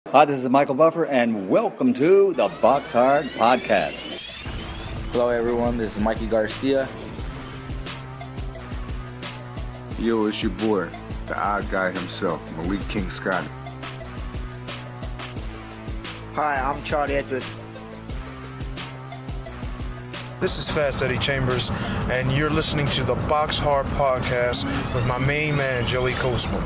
Hi, this is Michael Buffer, and welcome to the Boxhard Podcast. Hello, everyone. This is Mikey Garcia. Yo, it's your boy, the odd guy himself, Malik King Scott. Hi, I'm Charlie Edwards. This is Fast Eddie Chambers, and you're listening to the Boxhard Podcast with my main man, Joey Coastman.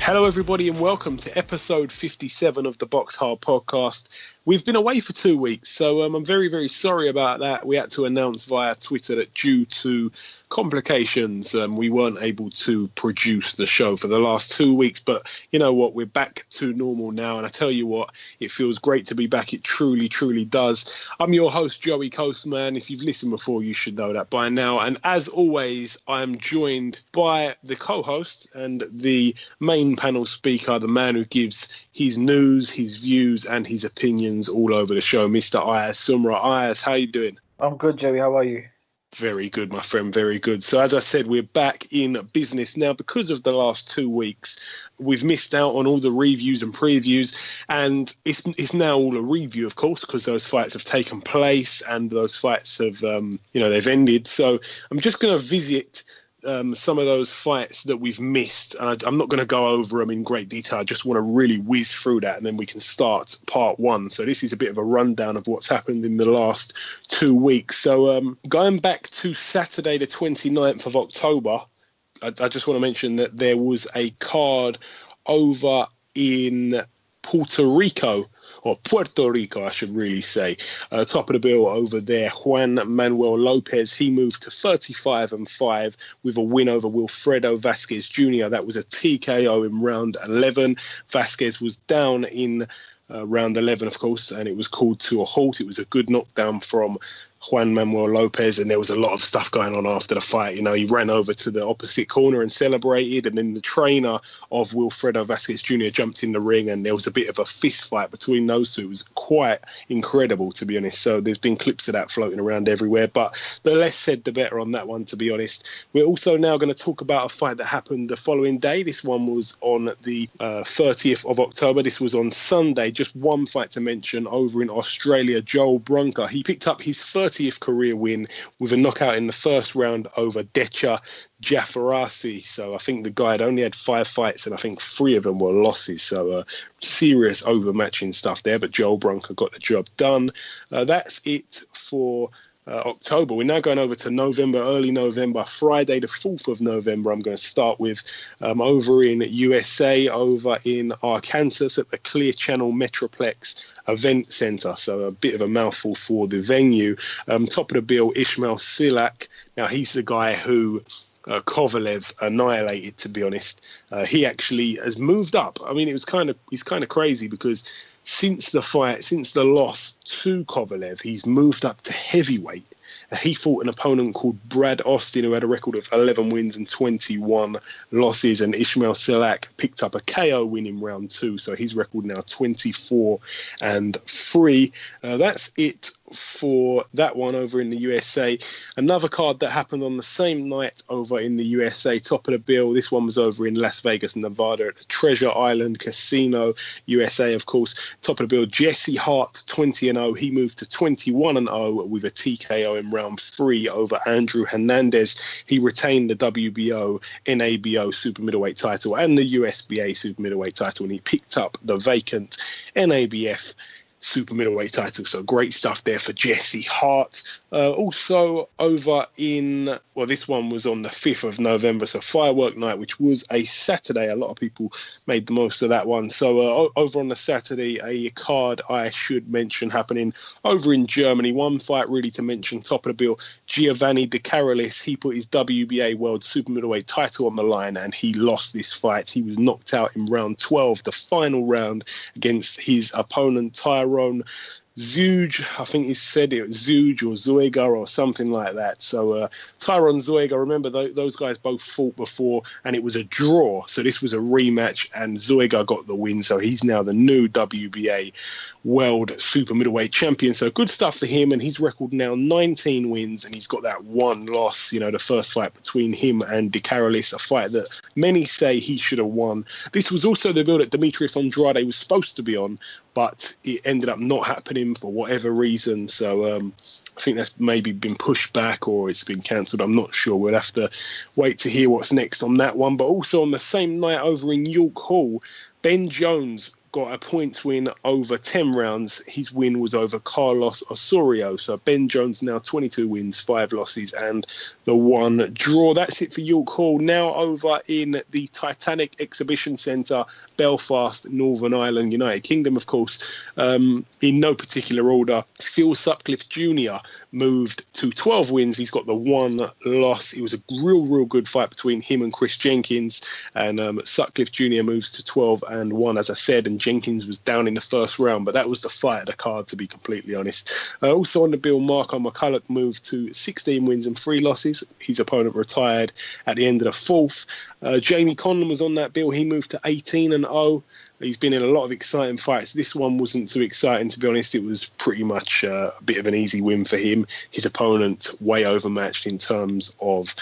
Hello, everybody, and welcome to episode 57 of the Boxhard Podcast. We've been away for 2 weeks, so I'm very, very sorry about that. We had to announce via Twitter that due to complications, we weren't able to produce the show for the last 2 weeks. But you know what? We're back to normal now, and I tell you what, it feels great to be back. It truly, truly does. I'm your host, Joey Coastman. If you've listened before, you should know that by now. And as always, I'm joined by the co-host and the main panel speaker, the man who gives his news, his views, and his opinions all over the show, Mr. Ayaz Sumra. Ayaz, how you doing? I'm good, Joey. How are you? Very good, my friend, very good. So as I said, we're back in business now. Because of the last 2 weeks, we've missed out on all the reviews and previews, and it's now all a review, of course, because those fights have taken place and those fights have, they've ended. So I'm just going to visit some of those fights that we've missed. I'm not going to go over them in great detail. I just want to really whiz through that, and then we can start part one. So this is a bit of a rundown of what's happened in the last 2 weeks. So going back to Saturday, the 29th of October, I just want to mention that there was a card over in Puerto Rico, I should really say. Top of the bill over there, Juan Manuel Lopez. He moved to 35-5 with a win over Wilfredo Vasquez Jr. That was a TKO in round 11. Vasquez was down in round 11, of course, and it was called to a halt. It was a good knockdown from Juan Manuel Lopez, and there was a lot of stuff going on after the fight. You know, he ran over to the opposite corner and celebrated, and then the trainer of Wilfredo Vasquez Jr. jumped in the ring, and there was a bit of a fist fight between those two. It was quite incredible, to be honest. So there's been clips of that floating around everywhere, but the less said, the better on that one, to be honest. We're also now going to talk about a fight that happened the following day. This one was on the 30th of October. This was on Sunday. Just one fight to mention over in Australia. Joel Brunker, he picked up his 30th career win with a knockout in the first round over Decha Jafarasi. So I think the guy had only had 5 fights, and I think 3 of them were losses. So serious overmatching stuff there, but Joel Brunker got the job done. That's it for October. We're now going over to November, early November, Friday the 4th of November. I'm going to start with over in USA, over in Arkansas at the Clear Channel Metroplex Event Center. So a bit of a mouthful for the venue. Top of the bill, Ismail Silak. Now he's the guy who Kovalev annihilated, to be honest. He actually has moved up. I mean, he's kind of crazy because since the loss to Kovalev, he's moved up to heavyweight. He fought an opponent called Brad Austin, who had a record of 11 wins and 21 losses, and Ismail Silak picked up a KO win in round 2, so his record now 24-3. That's it for that one over in the USA. Another card that happened on the same night over in the USA, top of the bill. This one was over in Las Vegas, Nevada at the Treasure Island Casino, USA, of course. Top of the bill, Jesse Hart, 20-0. He moved to 21-0 with a TKO in round 3 over Andrew Hernandez. He retained the WBO, NABO super middleweight title and the USBA super middleweight title, and he picked up the vacant NABF super middleweight title. So great stuff there for Jesse Hart. Also over in, well, this one was on the 5th of November, so firework night, which was a Saturday. A lot of people made the most of that one. So over on the Saturday, a card I should mention happening over in Germany. One fight really to mention, top of the bill, Giovanni De Carolis. He put his WBA World Super Middleweight title on the line, and he lost this fight. He was knocked out in round 12, the final round, against his opponent, Tyrone Zuge, I think he said it, Zuge or Zoiga or something like that. So Tyron Zoiga, remember those guys both fought before and it was a draw. So this was a rematch and Zoiga got the win. So he's now the new WBA World Super Middleweight Champion. So good stuff for him. And his record now 19 wins and he's got that one loss, the first fight between him and De Carolis, a fight that many say he should have won. This was also the bill that Demetrius Andrade was supposed to be on, but it ended up not happening for whatever reason. So I think that's maybe been pushed back or it's been cancelled. I'm not sure. We'll have to wait to hear what's next on that one. But also on the same night over in York Hall, Ben Jones got a points win over 10 rounds. His win was over Carlos Osorio. So Ben Jones now 22 wins, 5 losses and the 1 draw. That's it for York Hall. Now over in the Titanic Exhibition Centre, Belfast, Northern Ireland, United Kingdom, of course. In no particular order, Phil Sutcliffe Jr. moved to 12 wins. He's got the 1 loss. It was a real good fight between him and Chris Jenkins. And Sutcliffe Jr. moves to 12-1, as I said, and Jenkins was down in the first round, but that was the fight of the card, to be completely honest. Also on the bill, Marco McCulloch moved to 16 wins and 3 losses. His opponent retired at the end of the 4th. Jamie Conlon was on that bill. He moved to 18-0. He's been in a lot of exciting fights. This one wasn't too exciting, to be honest. It was pretty much a bit of an easy win for him. His opponent way overmatched in terms of,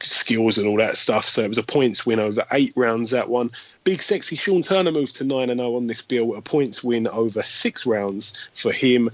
skills and all that stuff. So it was a points win over 8 rounds, that one. Big sexy Sean Turner moved to 9-0 on this bill, a points win over 6 rounds for him.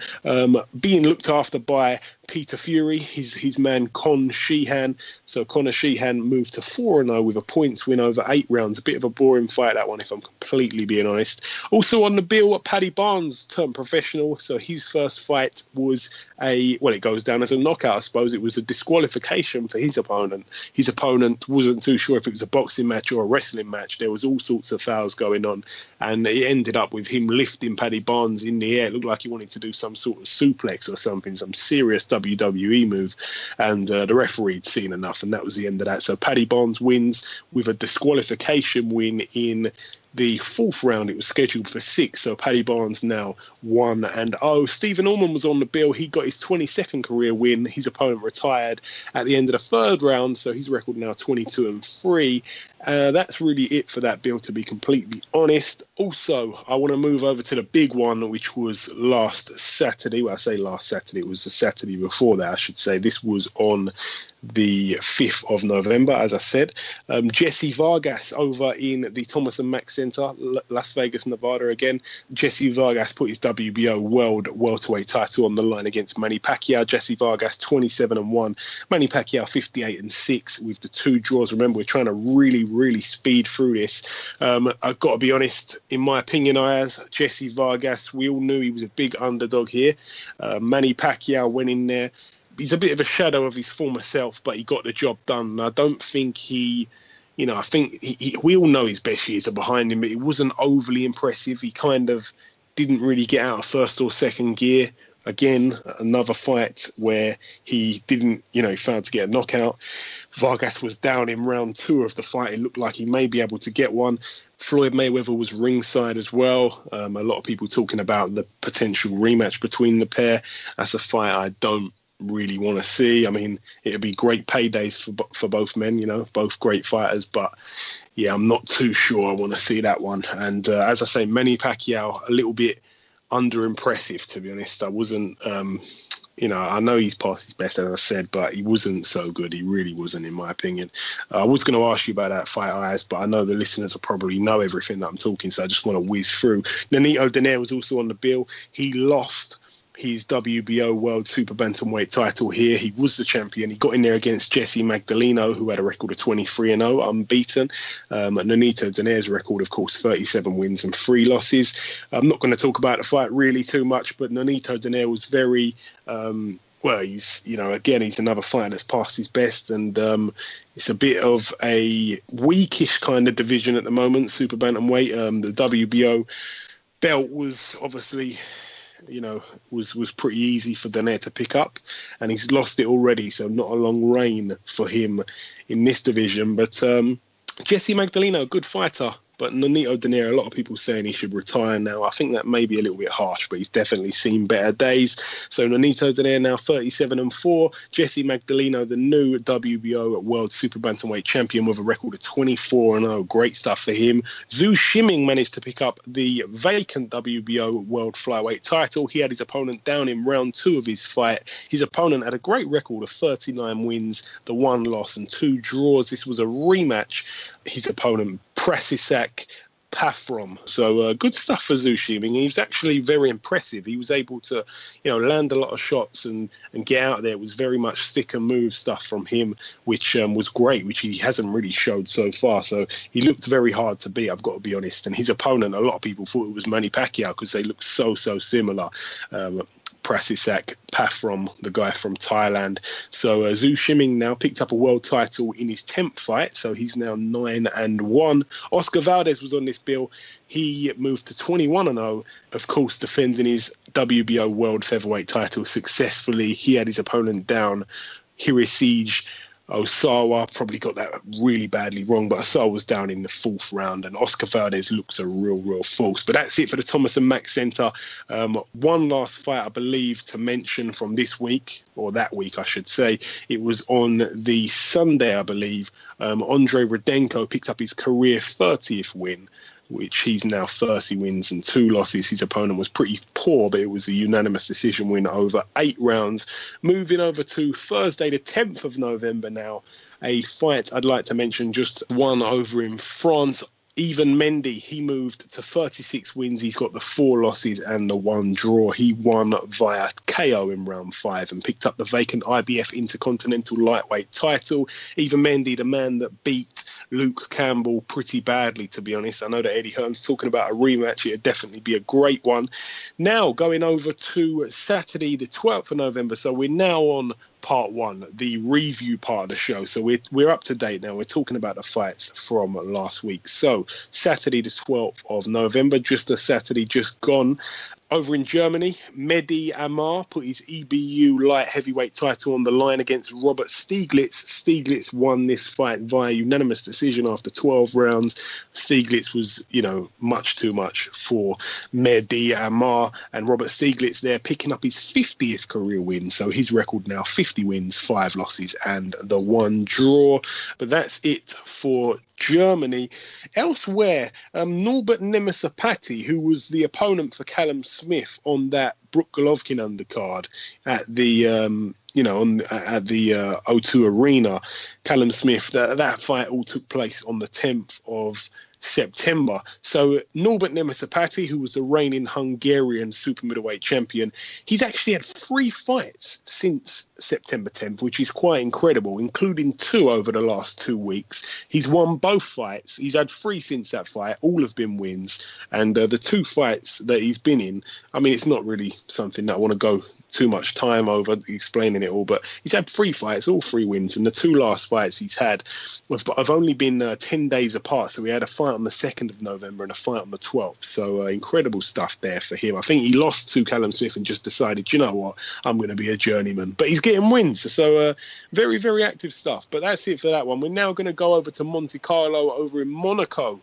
Being looked after by Peter Fury, his man Con Sheehan. So Conor Sheehan moved to 4-0 with a points win over 8 rounds. A bit of a boring fight, that one, if I'm completely being honest. Also on the bill, Paddy Barnes turned professional. So his first fight was it goes down as a knockout, I suppose. It was a disqualification for his opponent. His opponent wasn't too sure if it was a boxing match or a wrestling match. There was all sorts of fouls going on. And it ended up with him lifting Paddy Barnes in the air. It looked like he wanted to do some sort of suplex or something, some serious WWE move. And the referee had seen enough, and that was the end of that. So Paddy Barnes wins with a disqualification win in the 4th round. It was scheduled for 6, so Paddy Barnes now 1-0. Stephen Allman was on the bill. He got his 22nd career win. His opponent retired at the end of the 3rd round, so his record now 22-3. That's really it for that bill, to be completely honest. Also, I want to move over to the big one, which was last Saturday. Well, I say last Saturday, it was the Saturday before that, I should say. This was on the 5th of November, as I said. Jesse Vargas over in the Thomas & Mack Center, Las Vegas, Nevada again. Jesse Vargas put his WBO World Welterweight title on the line against Manny Pacquiao. Jesse Vargas 27-1, Manny Pacquiao 58-6 with the 2 draws. Remember, we're trying to really speed through this. I've got to be honest, in my opinion, Jesse Vargas, we all knew he was a big underdog here. Manny Pacquiao went in there. He's a bit of a shadow of his former self, but he got the job done. And I don't think I think we all know his best years are behind him, but he wasn't overly impressive. He kind of didn't really get out of first or second gear. Again, another fight where he didn't, he failed to get a knockout. Vargas was down in round 2 of the fight. It looked like he may be able to get one. Floyd Mayweather was ringside as well. A lot of people talking about the potential rematch between the pair. That's a fight I don't really want to see. I mean, it'd be great paydays for both men, both great fighters, but yeah, I'm not too sure I want to see that one. And as I say, Manny Pacquiao, a little bit under impressive, to be honest. I wasn't I know he's past his best, as I said, but he wasn't so good. He really wasn't, in my opinion. I was going to ask you about that fight, Ayaz, but I know the listeners will probably know everything that I'm talking, so I just want to whiz through. Nonito Donaire was also on the bill. He lost his WBO World Super Bantamweight title here. He was the champion. He got in there against Jesse Magdaleno, who had a record of 23-0, unbeaten. Nonito Donaire's record, of course, 37 wins and 3 losses. I'm not going to talk about the fight really too much, but Nonito Donaire was very... he's another fighter that's past his best, and it's a bit of a weakish kind of division at the moment, Super Bantamweight. The WBO belt was obviously... was pretty easy for Donaire to pick up, and he's lost it already, so not a long reign for him in this division. But Jesse Magdaleno, good fighter, But Nonito Donaire, a lot of people saying he should retire now. I think that may be a little bit harsh, but he's definitely seen better days. So Nonito Donaire now 37-4. Jesse Magdaleno, the new WBO World Super Bantamweight champion with a record of 24-0. Great stuff for him. Zhu Shiming managed to pick up the vacant WBO World Flyweight title. He had his opponent down in round 2 of his fight. His opponent had a great record of 39 wins, the 1 loss and 2 draws. This was a rematch. His opponent, Prasisak Pathrom. So good stuff for Zhu Shiming. He was actually very impressive. He was able to, land a lot of shots and get out there. It was very much stick and move stuff from him, which was great, which he hasn't really showed so far. So he looked very hard to beat, I've got to be honest. And his opponent, a lot of people thought it was Manny Pacquiao because they looked so similar. Prasisak Pathrom, the guy from Thailand. So Zhu Shiming now picked up a world title in his 10th fight, so he's now 9-1. Oscar Valdez was on this bill. He moved to 21-0, of course, defending his WBO World Featherweight title successfully. He had his opponent down, Hiroshi Osawa. Probably got that really badly wrong, but Osawa was down in the 4th round, and Oscar Valdez looks a real force. But that's it for the Thomas and Mack Center. One last fight, I believe, to mention from this week, or that week, I should say. It was on the Sunday, I believe. Andre Rudenko picked up his career 30th win, which he's now 30 wins and 2 losses. His opponent was pretty poor, but it was a unanimous decision win over 8 rounds. Moving over to Thursday, the 10th of November now, a fight I'd like to mention, just one over in France. Ivan Mendy, he moved to 36 wins. He's got the 4 losses and the 1 draw. He won via KO in round 5 and picked up the vacant IBF Intercontinental Lightweight title. Ivan Mendy, the man that beat Luke Campbell pretty badly, to be honest. I know that Eddie Hearn's talking about a rematch. It'd definitely be a great one. Now, going over to Saturday, the 12th of November. So we're now on part 1, the review part of the show. So we're up to date now. We're talking about the fights from last week. So Saturday, the 12th of November, just a Saturday just gone. Over in Germany, Mehdi Amar put his EBU light heavyweight title on the line against Robert Stieglitz. Stieglitz won this fight via unanimous decision after 12 rounds. Stieglitz was, much too much for Mehdi Amar, and Robert Stieglitz there picking up his 50th career win. So his record now 50 wins, 5 losses and the 1 draw. But that's it for Germany. Elsewhere, Norbert Nemisapati, who was the opponent for Callum Smith on that Brook Golovkin undercard at the at the O2 Arena. Callum Smith, that fight all took place on the 10th of September. So Norbert Nemisapati, who was the reigning Hungarian super middleweight champion, he's actually had 3 fights since September 10th, which is quite incredible, including 2 over the last 2 weeks. He's won both fights. He's had 3 since that fight. All have been wins. And the 2 fights that he's been in, I mean, it's not really something that I want to go too much time over explaining it all, but he's had 3 fights, all 3 wins, and the 2 last fights he's had have only been 10 days apart. So we had a fight on the 2nd of November and a fight on the 12th. So incredible stuff there for him. I think he lost to Callum Smith and just decided, you know what, I'm going to be a journeyman. But he's getting wins, so very, very active stuff. But that's it for that one. We're now going to go over to Monte Carlo over in Monaco.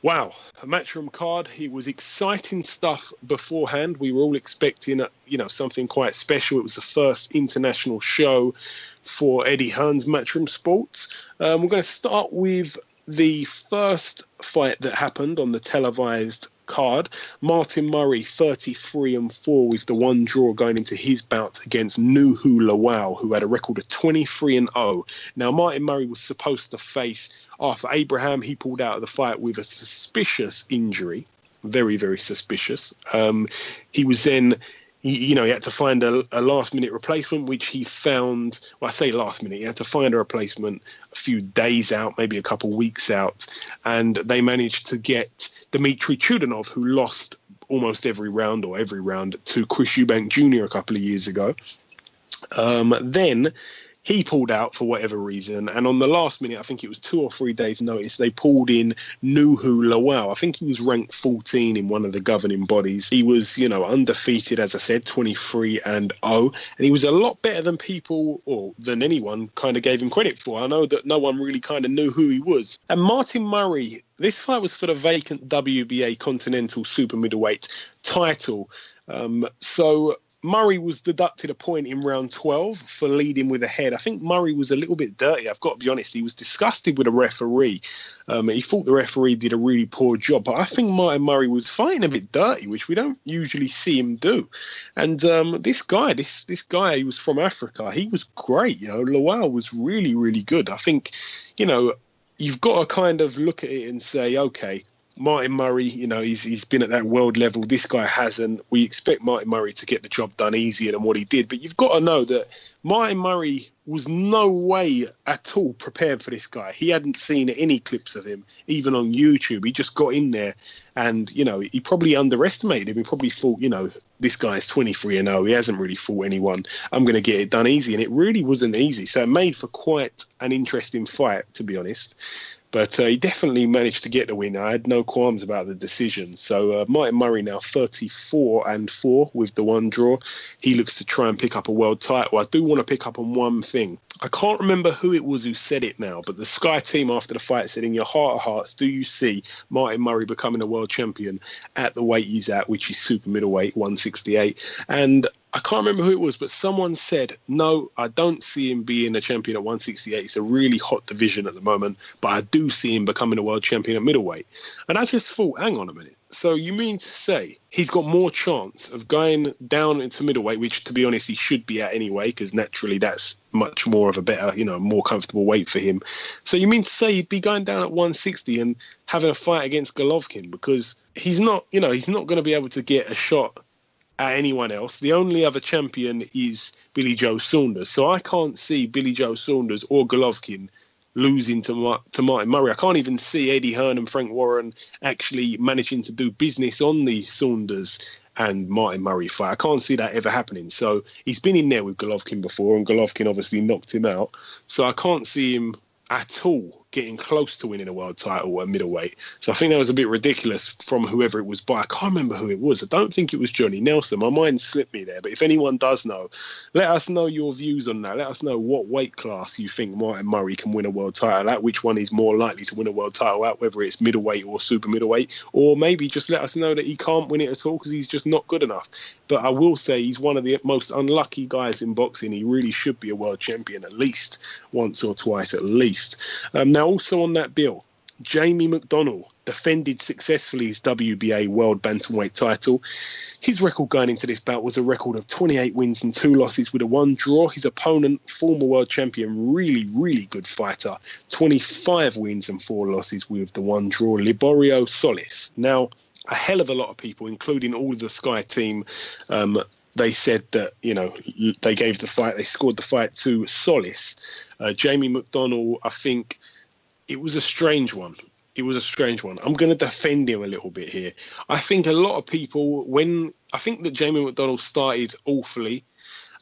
Wow, a matchroom card. It was exciting stuff beforehand. We were all expecting, something quite special. It was the first international show for Eddie Hearn's Matchroom Sports. We're going to start with the first fight that happened on the televised card. Martin Murray, 33-4, with the 1 draw going into his bout against Nuhu Lawal, who had a record of 23-0. Now, Martin Murray was supposed to face Arthur Abraham. He pulled out of the fight with a suspicious injury, very, very suspicious. He was then, he had to find a last-minute replacement, which he found. Well, I say last minute. He had to find a replacement a few days out, maybe a couple of weeks out, and they managed to get Dmitry Chudanov, who lost almost every round to Chris Eubank Jr. a couple of years ago. Then He pulled out for whatever reason, and on the last minute, I think it was 2 or 3 days' notice, they pulled in Nuhu Lawal. I think he was ranked 14 in one of the governing bodies. He was, undefeated, as I said, 23-0, and he was a lot better than people, or than anyone, kind of gave him credit for. I know that no one really kind of knew who he was. And Martin Murray, this fight was for the vacant WBA Continental Super Middleweight title. So Murray was deducted a point in round 12 for leading with a head. I think Murray was a little bit dirty, I've got to be honest. He was disgusted with the referee. He thought the referee did a really poor job. But I think Martin Murray was fighting a bit dirty, which we don't usually see him do. And this guy, he was from Africa. He was great. Lawal was really, really good. I think, you've got to kind of look at it and say, okay, Martin Murray, he's been at that world level. This guy hasn't. We expect Martin Murray to get the job done easier than what he did. But you've got to know that Martin Murray was no way at all prepared for this guy. He hadn't seen any clips of him, even on YouTube. He just got in there and, he probably underestimated him. He probably thought, this guy's 23-0. He hasn't really fought anyone. I'm going to get it done easy. And it really wasn't easy. So it made for quite an interesting fight, to be honest. But he definitely managed to get the win. I had no qualms about the decision. So Martin Murray now 34-4 with the one draw. He looks to try and pick up a world title. I do want to pick up on one thing. I can't remember who it was who said it now, but the Sky team after the fight said, in your heart of hearts, do you see Martin Murray becoming a world champion at the weight he's at, which is super middleweight, 168? And I can't remember who it was, but someone said, no, I don't see him being a champion at 168. It's a really hot division at the moment, but I do see him becoming a world champion at middleweight. And I just thought, hang on a minute. So you mean to say he's got more chance of going down into middleweight, which, to be honest, he should be at anyway, because naturally that's much more of a better, more comfortable weight for him. So you mean to say he'd be going down at 160 and having a fight against Golovkin, because he's not going to be able to get a shot at anyone else. The only other champion is Billy Joe Saunders. So I can't see Billy Joe Saunders or Golovkin losing to Martin Murray. I can't even see Eddie Hearn and Frank Warren actually managing to do business on the Saunders and Martin Murray fight. I can't see that ever happening. So he's been in there with Golovkin before, and Golovkin obviously knocked him out. So I can't see him at all getting close to winning a world title at middleweight. So I think that was a bit ridiculous from whoever it was by. I can't remember who it was. I don't think it was Johnny Nelson. My mind slipped me there. But if anyone does know, let us know your views on that. Let us know what weight class you think Martin Murray can win a world title at, which one is more likely to win a world title at, whether it's middleweight or super middleweight, or maybe just let us know that he can't win it at all because he's just not good enough. But I will say he's one of the most unlucky guys in boxing. He really should be a world champion at least once or twice at least. Now, also on that bill, Jamie McDonnell defended successfully his WBA World Bantamweight title. His record going into this bout was a record of 28 wins and 2 losses with a 1 draw. His opponent, former world champion, really, really good fighter, 25 wins and 4 losses with the 1 draw, Liborio Solis. Now, a hell of a lot of people, including all of the Sky team, they said that, they gave the fight, they scored the fight to Solis. Jamie McDonnell, I think it was a strange one. I'm going to defend him a little bit here. I think a lot of people, I think that Jamie McDonnell started awfully,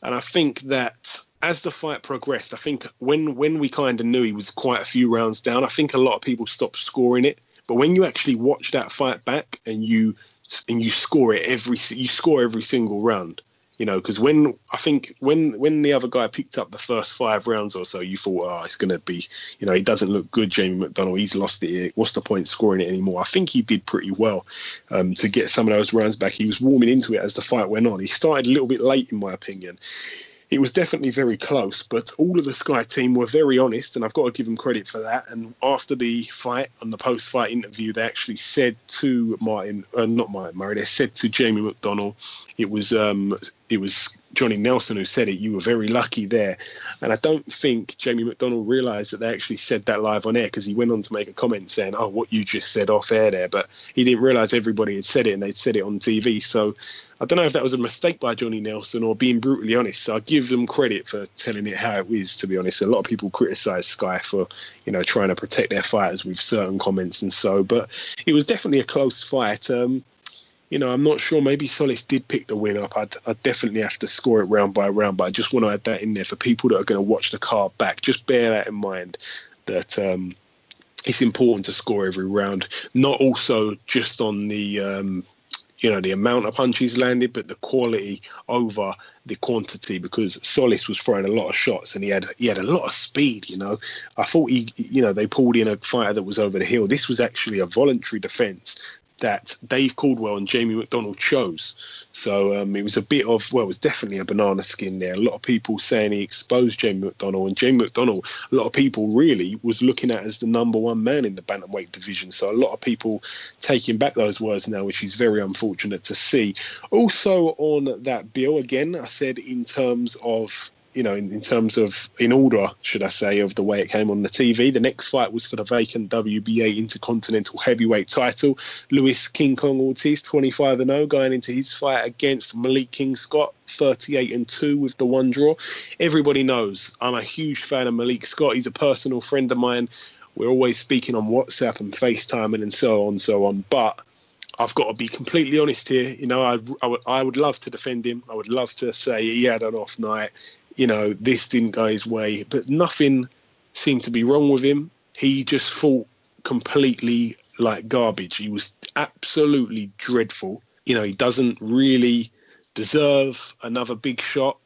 and I think that as the fight progressed, I think when we kind of knew he was quite a few rounds down, I think a lot of people stopped scoring it. But when you actually watch that fight back and you score it every single round, because when the other guy picked up the first 5 rounds or so, you thought, it's going to be, he doesn't look good, Jamie McDonnell. He's lost it. What's the point scoring it anymore? I think he did pretty well to get some of those rounds back. He was warming into it as the fight went on. He started a little bit late, in my opinion. It was definitely very close, but all of the Sky team were very honest, and I've got to give them credit for that. And after the fight, on the post-fight interview, they actually said to not Martin Murray, they said to Jamie McDonnell, it was Johnny Nelson who said it, you were very lucky there. And I don't think Jamie McDonnell realised that they actually said that live on air, because he went on to make a comment saying, what you just said off air there. But he didn't realise everybody had said it and they'd said it on TV. So I don't know if that was a mistake by Johnny Nelson or being brutally honest. So I give them credit for telling it how it is, to be honest. A lot of people criticise Sky for, trying to protect their fighters with certain comments and so. But it was definitely a close fight. I'm not sure. Maybe Solis did pick the win up. I'd definitely have to score it round by round, but I just want to add that in there for people that are going to watch the card back. Just bear that in mind, that it's important to score every round, not also just on the the amount of punches landed, but the quality over the quantity, because Solis was throwing a lot of shots and he had a lot of speed. I thought they pulled in a fighter that was over the hill. This was actually a voluntary defence that Dave Caldwell and Jamie McDonald chose. So it was a bit of, it was definitely a banana skin there. A lot of people saying he exposed Jamie McDonald, and Jamie McDonald, a lot of people really was looking at as the number one man in the bantamweight division. So a lot of people taking back those words now, which is very unfortunate to see. Also on that bill, again, I said in terms of, in order, should I say, of the way it came on the TV. The next fight was for the vacant WBA Intercontinental Heavyweight title. Luis King Kong Ortiz, 25-0, going into his fight against Malik King Scott, 38-2 with the one draw. Everybody knows I'm a huge fan of Malik Scott. He's a personal friend of mine. We're always speaking on WhatsApp and FaceTiming and so on. But I've got to be completely honest here. I would love to defend him. I would love to say he had an off night. This didn't go his way, but nothing seemed to be wrong with him. He just fought completely like garbage. He was absolutely dreadful. He doesn't really deserve another big shot.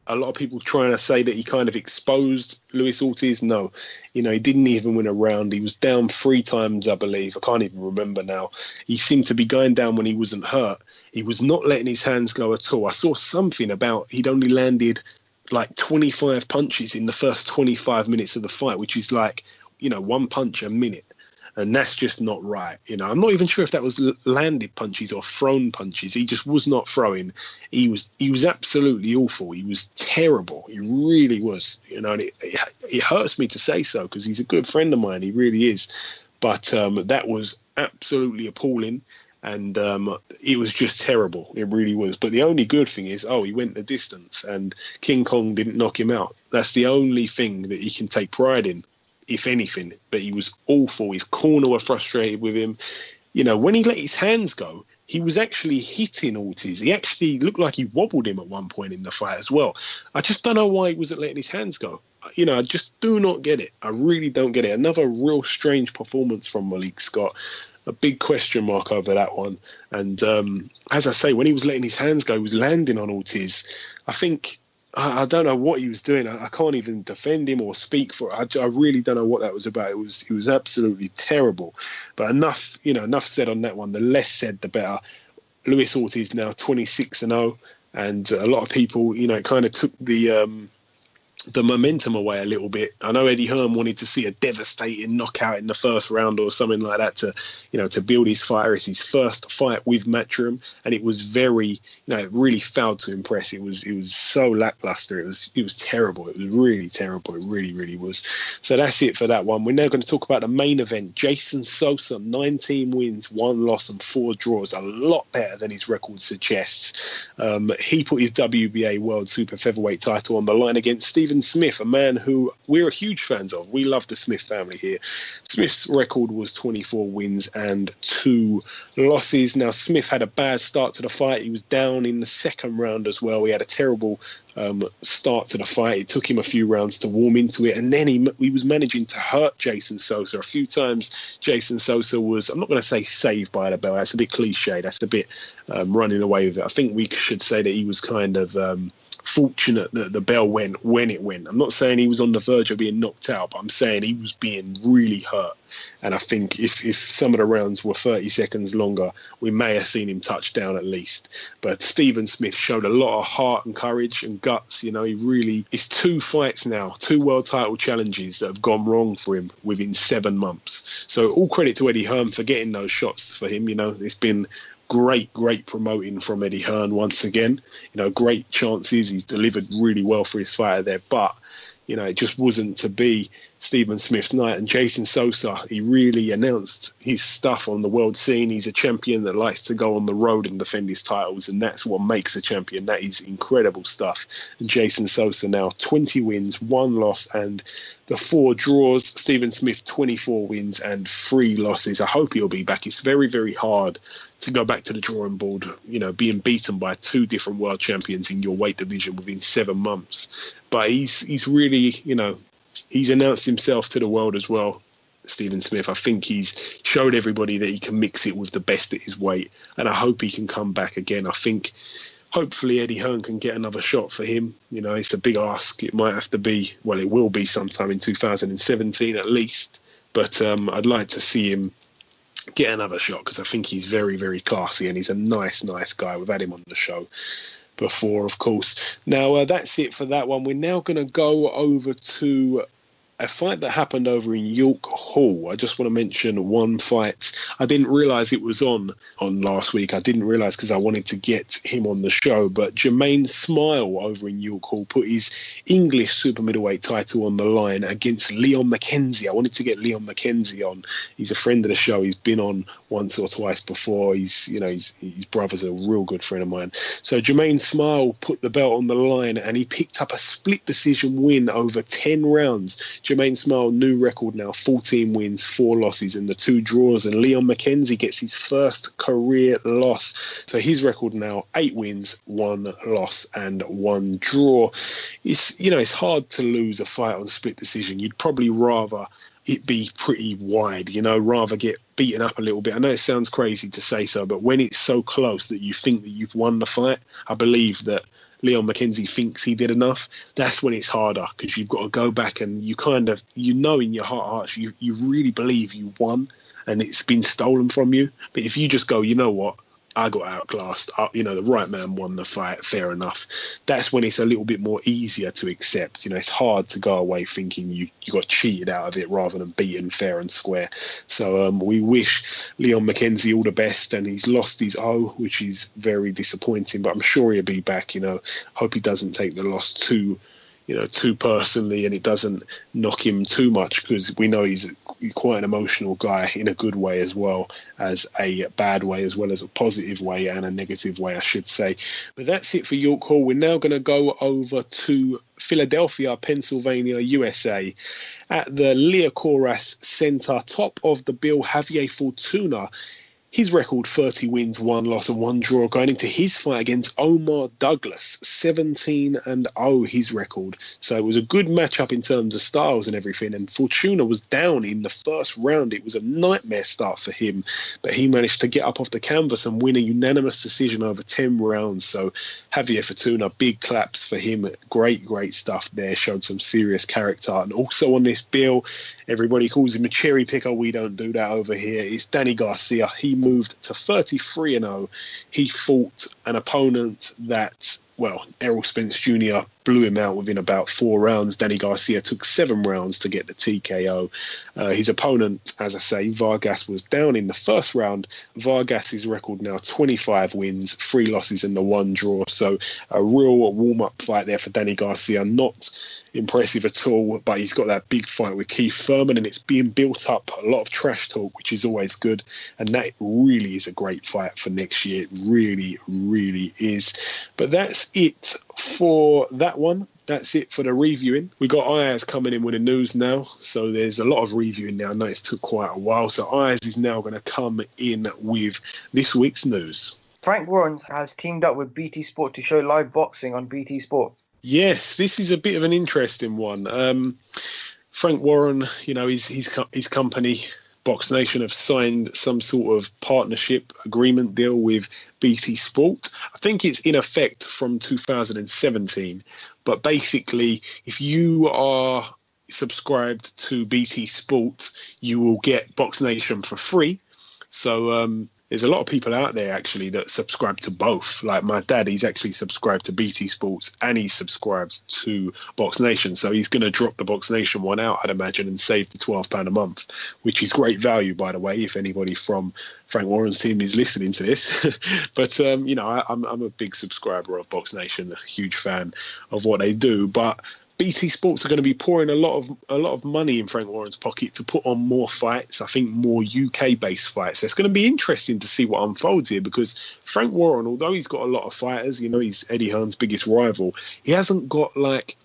A lot of people trying to say that he kind of exposed Luis Ortiz. No, he didn't even win a round. He was down 3 times, I believe. I can't even remember now. He seemed to be going down when he wasn't hurt. He was not letting his hands go at all. I saw something about he'd only landed like 25 punches in the first 25 minutes of the fight, which is like, one punch a minute. And that's just not right. I'm not even sure if that was landed punches or thrown punches. He just was not throwing. He was absolutely awful. He was terrible. He really was. And it hurts me to say so, because he's a good friend of mine. He really is. But that was absolutely appalling. And it was just terrible. It really was. But the only good thing is, he went the distance and King Kong didn't knock him out. That's the only thing that he can take pride in, if anything. But he was awful. His corner were frustrated with him. When he let his hands go, he was actually hitting Ortiz. He actually looked like he wobbled him at one point in the fight as well. I just don't know why he wasn't letting his hands go. I just do not get it. I really don't get it. Another real strange performance from Malik Scott. A big question mark over that one. And as I say, when he was letting his hands go, he was landing on Ortiz. I think, I don't know what he was doing. I can't even defend him or speak for it. I really don't know what that was about. It was absolutely terrible. But enough said on that one. The less said, the better. Luis Ortiz now 26-0. And a lot of people, it kind of took the momentum away a little bit. I know Eddie Hearn wanted to see a devastating knockout in the first round or something like that to build his fighter. It's his first fight with Matchroom, and it was very, it really failed to impress. It was so lackluster. It was terrible. It was really terrible. It really, really was. So that's it for that one. We're now going to talk about the main event. Jason Sosa, 19 wins, 1 loss and 4 draws. A lot better than his record suggests. He put his WBA World Super Featherweight title on the line against Stephen Smith, a man who we're huge fans of. We love the Smith family here. Smith's record was 24 wins and 2 losses. Now, Smith had a bad start to the fight. He was down in the second round as well. He had a terrible start to the fight. It took him a few rounds to warm into it, and then he was managing to hurt Jason Sosa. A few times Jason Sosa was, I'm not going to say saved by the bell. That's a bit cliche. That's a bit running away with it. I think we should say that he was kind of fortunate that the bell went when it went. I'm not saying he was on the verge of being knocked out, but I'm saying he was being really hurt. And I think if some of the rounds were 30 seconds longer, we may have seen him touch down at least. But Stephen Smith showed a lot of heart and courage and guts. He really, it's 2 fights now, 2 world title challenges that have gone wrong for him within 7 months. So all credit to Eddie Hearn for getting those shots for him. It's been great promoting from Eddie Hearn once again. Great chances. He's delivered really well for his fighter there, but it just wasn't to be. Stephen Smith's night. And Jason Sosa, he really announced his stuff on the world scene. He's a champion that likes to go on the road and defend his titles, and that's what makes a champion. That is incredible stuff. And Jason Sosa now 20 wins, 1 loss, and the 4 draws. Stephen Smith 24 wins and 3 losses. I hope he'll be back. It's very, very hard to go back to the drawing board, you know, being beaten by 2 different world champions in your weight division within 7 months. But he's really, you know, he's announced himself to the world as well, Stephen Smith. I think he's showed everybody that he can mix it with the best at his weight, and I hope he can come back again. I think hopefully Eddie Hearn can get another shot for him. You know, it's a big ask. It might have to be, well, it will be sometime in 2017 at least. But I'd like to see him get another shot, because I think he's very, very classy, and he's a nice guy. We've had him on the show before, of course. Now, that's it for that one. We're now going to go over to a fight that happened over in York Hall. I just want to mention one fight. I didn't realise it was on last week. I didn't realise because I wanted to get him on the show. But Jermaine Smile over in York Hall put his English super middleweight title on the line against Leon McKenzie. I wanted to get Leon McKenzie on. He's a friend of the show. He's been on once or twice before. His brother's a real good friend of mine. So Jermaine Smile put the belt on the line, and he picked up a split decision win over 10 rounds. Jermaine Smile, new record now, 14 wins, 4 losses and the 2 draws. And Leon McKenzie gets his first career loss. So his record now, 8 wins, 1 loss and 1 draw. It's hard to lose a fight on split decision. You'd probably rather it be pretty wide, rather get beaten up a little bit. I know it sounds crazy to say so, but when it's so close that you think that you've won the fight, I believe that Leon McKenzie thinks he did enough. That's when it's harder, because you've got to go back and you kind of, in your heart of hearts, you really believe you won and it's been stolen from you. But if you just go, you know what, I got outclassed, the right man won the fight, fair enough. That's when it's a little bit more easier to accept. It's hard to go away thinking you got cheated out of it rather than beaten fair and square. So we wish Leon McKenzie all the best, and he's lost his O, which is very disappointing, but I'm sure he'll be back. Hope he doesn't take the loss too personally, and it doesn't knock him too much, because we know he's quite an emotional guy in a good way as well as a bad way, as well as a positive way and a negative way, I should say. But that's it for York Hall. We're now going to go over to Philadelphia, Pennsylvania, USA. At the Liacoras Center, top of the bill, Javier Fortuna. His record, 30 wins, 1 loss and 1 draw, going into his fight against Omar Douglas, 17-0 his record. So it was a good matchup in terms of styles and everything. And Fortuna was down in the first round. It was a nightmare start for him, but he managed to get up off the canvas and win a unanimous decision over 10 rounds. So Javier Fortuna, big claps for him. Great stuff there. Showed some serious character. And also on this bill, everybody calls him a cherry picker. We don't do that over here. It's Danny Garcia. He moved to 33-0. He fought an opponent that, Errol Spence Jr. blew him out within about 4 rounds. Danny Garcia took 7 rounds to get the TKO. His opponent, as I say, Vargas, was down in the first round. Vargas's record now 25 wins, 3 losses and the 1 draw. So a real warm-up fight there for Danny Garcia. Not impressive at all, but he's got that big fight with Keith Thurman, and it's being built up, a lot of trash talk, which is always good, and that really is a great fight for next year. It really is. But that's it for that one. That's it for the reviewing. We got Ayaz coming in with the news now, so there's a lot of reviewing now. I know it's took quite a while, so Ayaz is now going to come in with this week's news. Frank Warren has teamed up with BT Sport to show live boxing on BT Sport. Yes, this is a bit of an interesting one. Frank Warren, his company, Box Nation, have signed some sort of partnership agreement deal with BT Sport. I think it's in effect from 2017. But basically, if you are subscribed to BT Sport, you will get Box Nation for free. So there's a lot of people out there actually that subscribe to both. Like my dad, he's actually subscribed to BT Sports and he's subscribed to Box Nation. So he's going to drop the Box Nation one out, I'd imagine, and save the £12 a month, which is great value, by the way, if anybody from Frank Warren's team is listening to this. But, I'm a big subscriber of Box Nation, a huge fan of what they do. But BT Sports are going to be pouring a lot of money in Frank Warren's pocket to put on more fights. I think more UK-based fights. So it's going to be interesting to see what unfolds here, because Frank Warren, although he's got a lot of fighters, he's Eddie Hearn's biggest rival, he hasn't got like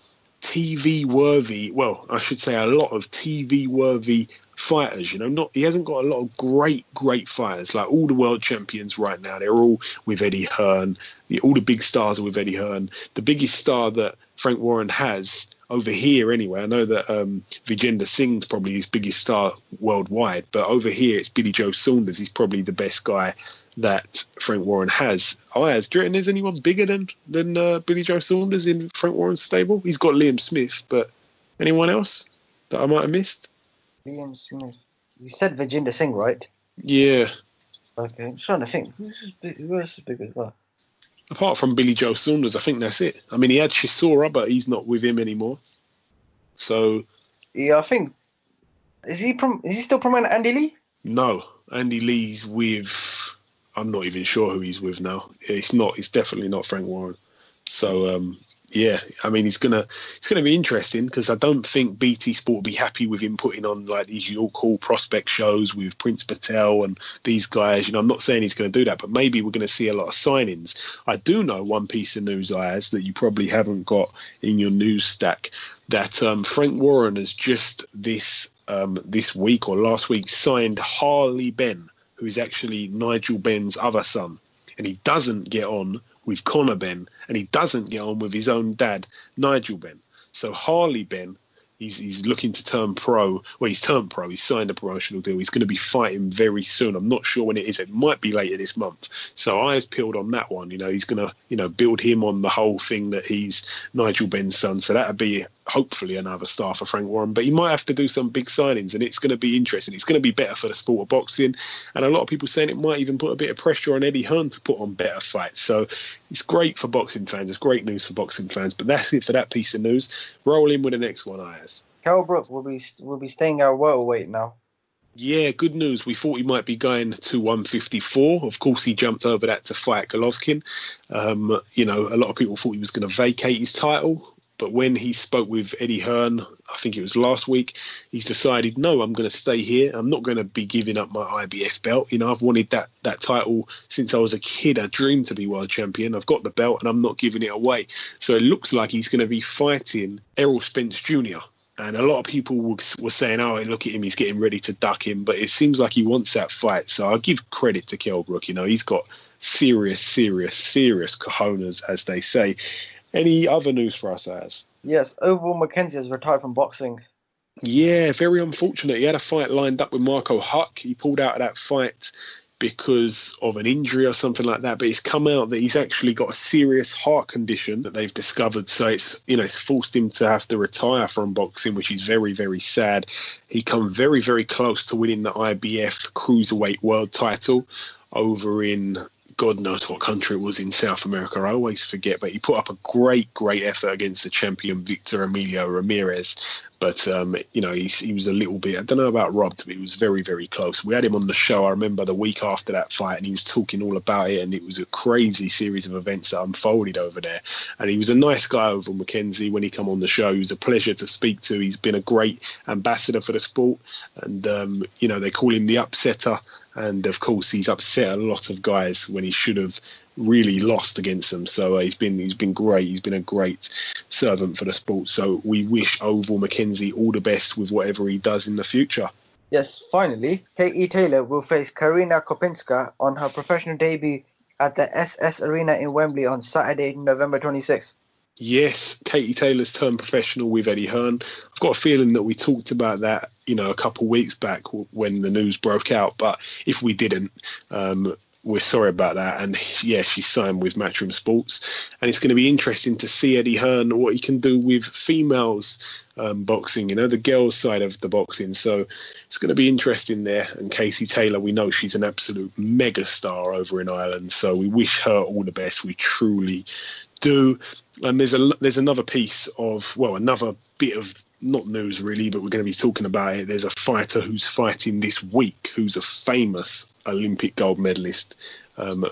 TV-worthy. Well, I should say a lot of TV-worthy fighters. He hasn't got a lot of great fighters. Like all the world champions right now, they're all with Eddie Hearn. All the big stars are with Eddie Hearn. The biggest star that Frank Warren has over here anyway, I know that Vijender Singh's probably his biggest star worldwide, but over here it's Billy Joe Saunders. He's probably the best guy that Frank Warren has. Ayaz, do you reckon there's anyone bigger than Billy Joe Saunders in Frank Warren's stable? He's got Liam Smith, but anyone else that I might have missed? Liam Smith. You said Vijender Singh, right? Yeah. Okay, I'm trying to think. Who else is big as well? Apart from Billy Joe Saunders, I think that's it. I mean, he had Chisora, but he's not with him anymore. So, yeah, I think is he still promoting Andy Lee? No, Andy Lee's with. I'm not even sure who he's with now. It's not. It's definitely not Frank Warren. So, yeah, I mean, it's gonna be interesting, because I don't think BT Sport will be happy with him putting on like these York prospect shows with Prince Patel and these guys. I'm not saying he's going to do that, but maybe we're going to see a lot of signings. I do know one piece of news, Ayaz, that you probably haven't got in your news stack, that Frank Warren has just this week or last week signed Harley Ben, who is actually Nigel Ben's other son, and he doesn't get on with Conor Ben, and he doesn't get on with his own dad, Nigel Ben. So Harley Ben, he's looking to turn pro. Well, he's turned pro. He's signed a promotional deal. He's going to be fighting very soon. I'm not sure when it is. It might be later this month. So eyes peeled on that one. He's going to, build him on the whole thing that he's Nigel Ben's son. So that'll be hopefully another star for Frank Warren. But he might have to do some big signings, and it's going to be interesting. It's going to be better for the sport of boxing. And a lot of people saying it might even put a bit of pressure on Eddie Hearn to put on better fights. So it's great for boxing fans. It's great news for boxing fans. But that's it for that piece of news. Roll in with the next one, Ayaz. Kell Brook will be staying at welterweight now. Yeah, good news. We thought he might be going to 154. Of course, he jumped over that to fight Golovkin. A lot of people thought he was going to vacate his title. But when he spoke with Eddie Hearn, I think it was last week, he's decided, no, I'm going to stay here. I'm not going to be giving up my IBF belt. I've wanted that title since I was a kid. I dreamed to be world champion. I've got the belt and I'm not giving it away. So it looks like he's going to be fighting Errol Spence Jr. And a lot of people were saying, oh, look at him, he's getting ready to duck him. But it seems like he wants that fight. So I'll give credit to Kell Brook. He's got serious cojones, as they say. Any other news for us, Az? Yes, Overall McKenzie has retired from boxing. Yeah, very unfortunate. He had a fight lined up with Marco Huck. He pulled out of that fight because of an injury or something like that. But it's come out that he's actually got a serious heart condition that they've discovered. So it's forced him to have to retire from boxing, which is very, very sad. He come very, very close to winning the IBF Cruiserweight World title over in God knows what country it was in South America. I always forget, but he put up a great effort against the champion Victor Emilio Ramirez. But, he was a little bit, I don't know about robbed, but he was very, very close. We had him on the show, I remember, the week after that fight, and he was talking all about it, and it was a crazy series of events that unfolded over there. And he was a nice guy over McKenzie when he come on the show. He was a pleasure to speak to. He's been a great ambassador for the sport. And, they call him the upsetter. And, of course, he's upset a lot of guys when he should have really lost against them. So he's been great. He's been a great servant for the sport. So we wish Oval McKenzie all the best with whatever he does in the future. Yes, finally, Katie Taylor will face Karina Kopinska on her professional debut at the SS Arena in Wembley on Saturday, November 26th. Yes, Katie Taylor's turned professional with Eddie Hearn. I've got a feeling that we talked about that, a couple of weeks back when the news broke out. But if we didn't, we're sorry about that. And yeah, she signed with Matchroom Sports. And it's going to be interesting to see Eddie Hearn, what he can do with females boxing, the girls' side of the boxing. So it's going to be interesting there. And Katie Taylor, we know she's an absolute mega star over in Ireland. So we wish her all the best. We truly do. And there's another piece of, another bit of not news really, but we're going to be talking about it. There's a fighter who's fighting this week who's a famous Olympic gold medalist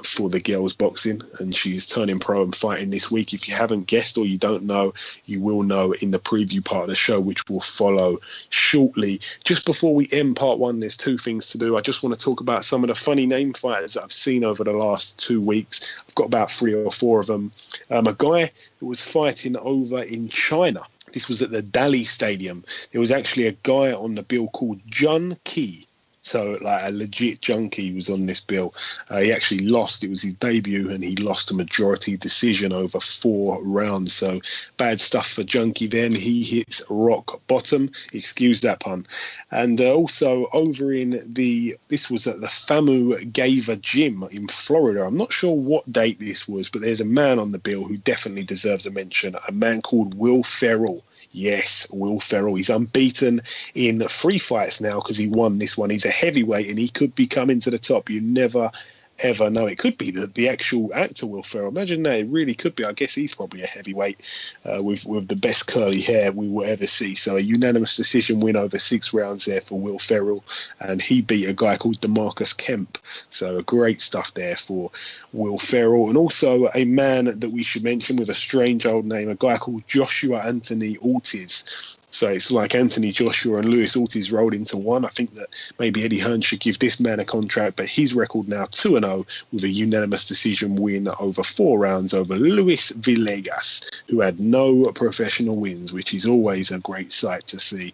for the girls boxing, and she's turning pro and fighting this week. If you haven't guessed or you don't know, you will know in the preview part of the show, which will follow shortly. Just before we end part one, there's two things to do. I just want to talk about some of the funny name fighters that I've seen over the last 2 weeks. I've got about 3 or 4 of them. A guy who was fighting over in China. This was at the Dali Stadium. There was actually a guy on the bill called Jun Ki. So, like, a legit junkie was on this bill. He actually lost. It was his debut, and he lost a majority decision over 4 rounds. So, bad stuff for Junkie then. He hits rock bottom. Excuse that pun. And also, over in this was at the Famu Gava Gym in Florida. I'm not sure what date this was, but there's a man on the bill who definitely deserves a mention. A man called Will Ferrell. Yes, Will Ferrell. He's unbeaten in 3 fights now because he won this one. He's a heavyweight and he could be coming to the top. You never, ever know. It could be the actual actor Will Ferrell. Imagine that. It really could be. I guess he's probably a heavyweight with the best curly hair we will ever see. So a unanimous decision win over 6 rounds there for Will Ferrell. And he beat a guy called DeMarcus Kemp. So great stuff there for Will Ferrell. And also a man that we should mention with a strange old name, a guy called Joshua Anthony Ortiz. So it's like Anthony Joshua and Lewis Ortiz rolled into one. I think that maybe Eddie Hearn should give this man a contract, but his record now 2-0 with a unanimous decision win over 4 rounds over Luis Villegas, who had no professional wins, which is always a great sight to see.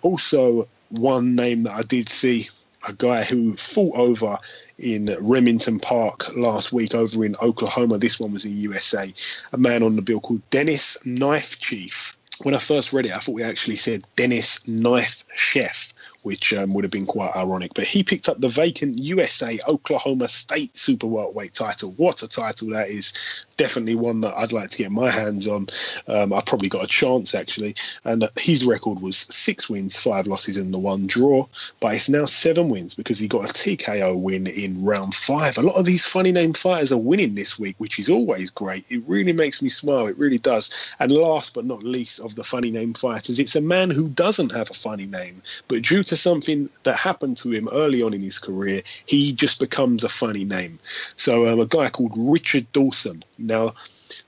Also, one name that I did see, a guy who fought over in Remington Park last week over in Oklahoma. This one was in USA. A man on the bill called Dennis Knife Chief. When I first read it, I thought we actually said Dennis Knife Chef, which would have been quite ironic. But he picked up the vacant USA Oklahoma State super welterweight title. What a title that is. Definitely one that I'd like to get my hands on. I probably got a chance, actually. And his record was 6 wins, 5 losses and the 1 draw. But it's now 7 wins because he got a TKO win in round 5. A lot of these funny name fighters are winning this week, which is always great. It really makes me smile. It really does. And last but not least of the funny name fighters, it's a man who doesn't have a funny name. But due to something that happened to him early on in his career, he just becomes a funny name. So a guy called Richard Dawson. Now,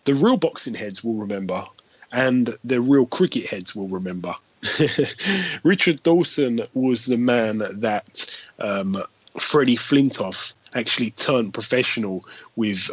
the real boxing heads will remember, and the real cricket heads will remember. Richard Dawson was the man that Freddie Flintoff actually turned professional with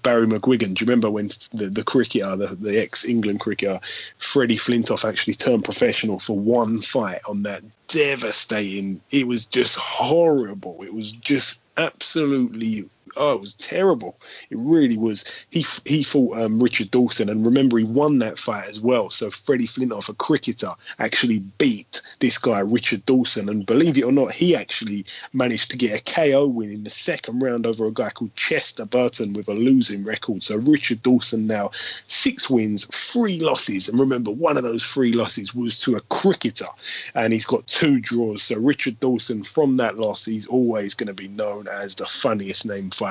Barry McGuigan. Do you remember when the cricketer, the ex-England cricketer, Freddie Flintoff actually turned professional for 1 fight on that devastating... It was just horrible. It was just absolutely... Oh, it was terrible. It really was. He fought Richard Dawson, and remember, he won that fight as well. So Freddie Flintoff, a cricketer, actually beat this guy, Richard Dawson. And believe it or not, he actually managed to get a KO win in the 2nd round over a guy called Chester Burton with a losing record. So Richard Dawson now 6 wins, 3 losses. And remember, one of those 3 losses was to a cricketer, and he's got 2 draws. So Richard Dawson, from that loss, he's always going to be known as the funniest name fighter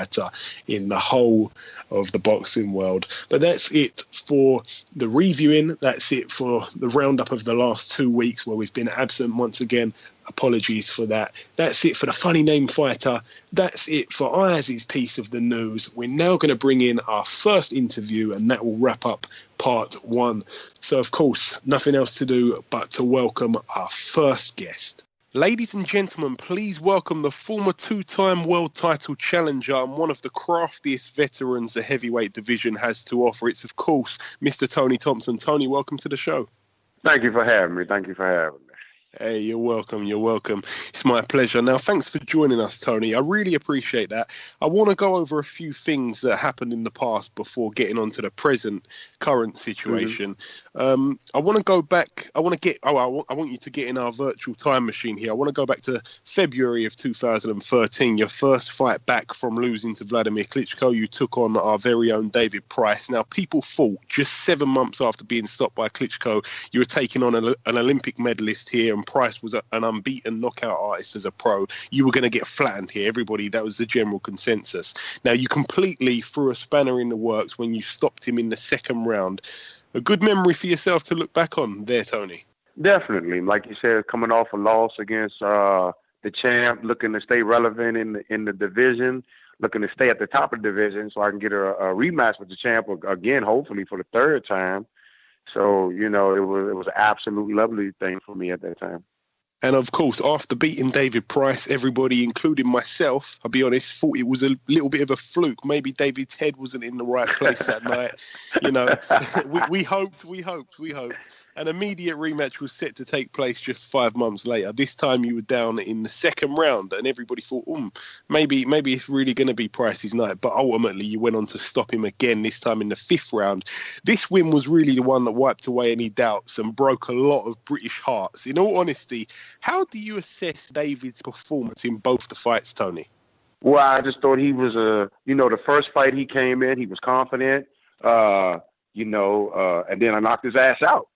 in the whole of the boxing world. But that's it for the reviewing. That's it for the roundup of the last 2 weeks where we've been absent once again. Apologies for that. That's it for the funny name fighter. That's it for Ayaz's piece of the news. We're now going to bring in our first interview, and that will wrap up part 1. So, of course, nothing else to do but to welcome our first guest. Ladies and gentlemen, please welcome the former 2-time world title challenger and one of the craftiest veterans the heavyweight division has to offer. It's, of course, Mr. Tony Thompson. Tony, welcome to the show. Thank you for having me. Thank you for having me. Hey, you're welcome. You're welcome. It's my pleasure. Now, thanks for joining us, Tony. I really appreciate that. I want to go over a few things that happened in the past before getting on to the current situation. I want to go back. I want you to get in our virtual time machine here. I want to go back to February of 2013, your first fight back from losing to Vladimir Klitschko. You took on our very own David Price. Now, people thought just 7 months after being stopped by Klitschko, you were taking on an Olympic medalist here, and Price was an unbeaten knockout artist as a pro. You were going to get flattened here. Everybody, that was the general consensus. Now, you completely threw a spanner in the works when you stopped him in the 2nd round. A good memory for yourself to look back on there, Tony. Definitely. Like you said, coming off a loss against the champ, looking to stay relevant in the division, looking to stay at the top of the division so I can get a rematch with the champ again, hopefully for the third time. So, it was an absolute lovely thing for me at that time. And of course, after beating David Price, everybody, including myself, I'll be honest, thought it was a little bit of a fluke. Maybe David's head wasn't in the right place that night. We hoped. An immediate rematch was set to take place just 5 months later. This time you were down in the second round, and everybody thought, maybe it's really going to be Price's night. But ultimately, you went on to stop him again, this time in the 5th round. This win was really the one that wiped away any doubts and broke a lot of British hearts. In all honesty, how do you assess David's performance in both the fights, Tony? Well, I just thought he was, the first fight he came in, he was confident, and then I knocked his ass out.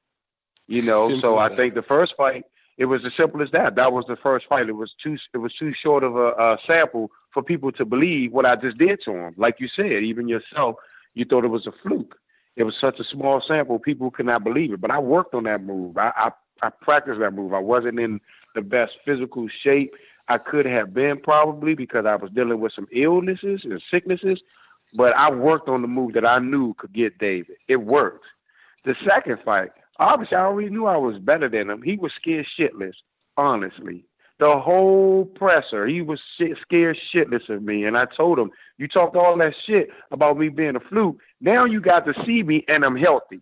So I think the first fight, it was as simple as that. That was the first fight. It was too short of a sample for people to believe what I just did to him. Like you said, even yourself, you thought it was a fluke. It was such a small sample, people could not believe it. But I worked on that move. I practiced that move. I wasn't in the best physical shape I could have been probably because I was dealing with some illnesses and sicknesses. But I worked on the move that I knew could get David. It worked. The second fight, obviously, I already knew I was better than him. He was scared shitless, honestly. The whole presser, he was scared shitless of me. And I told him, you talked all that shit about me being a fluke. Now you got to see me and I'm healthy.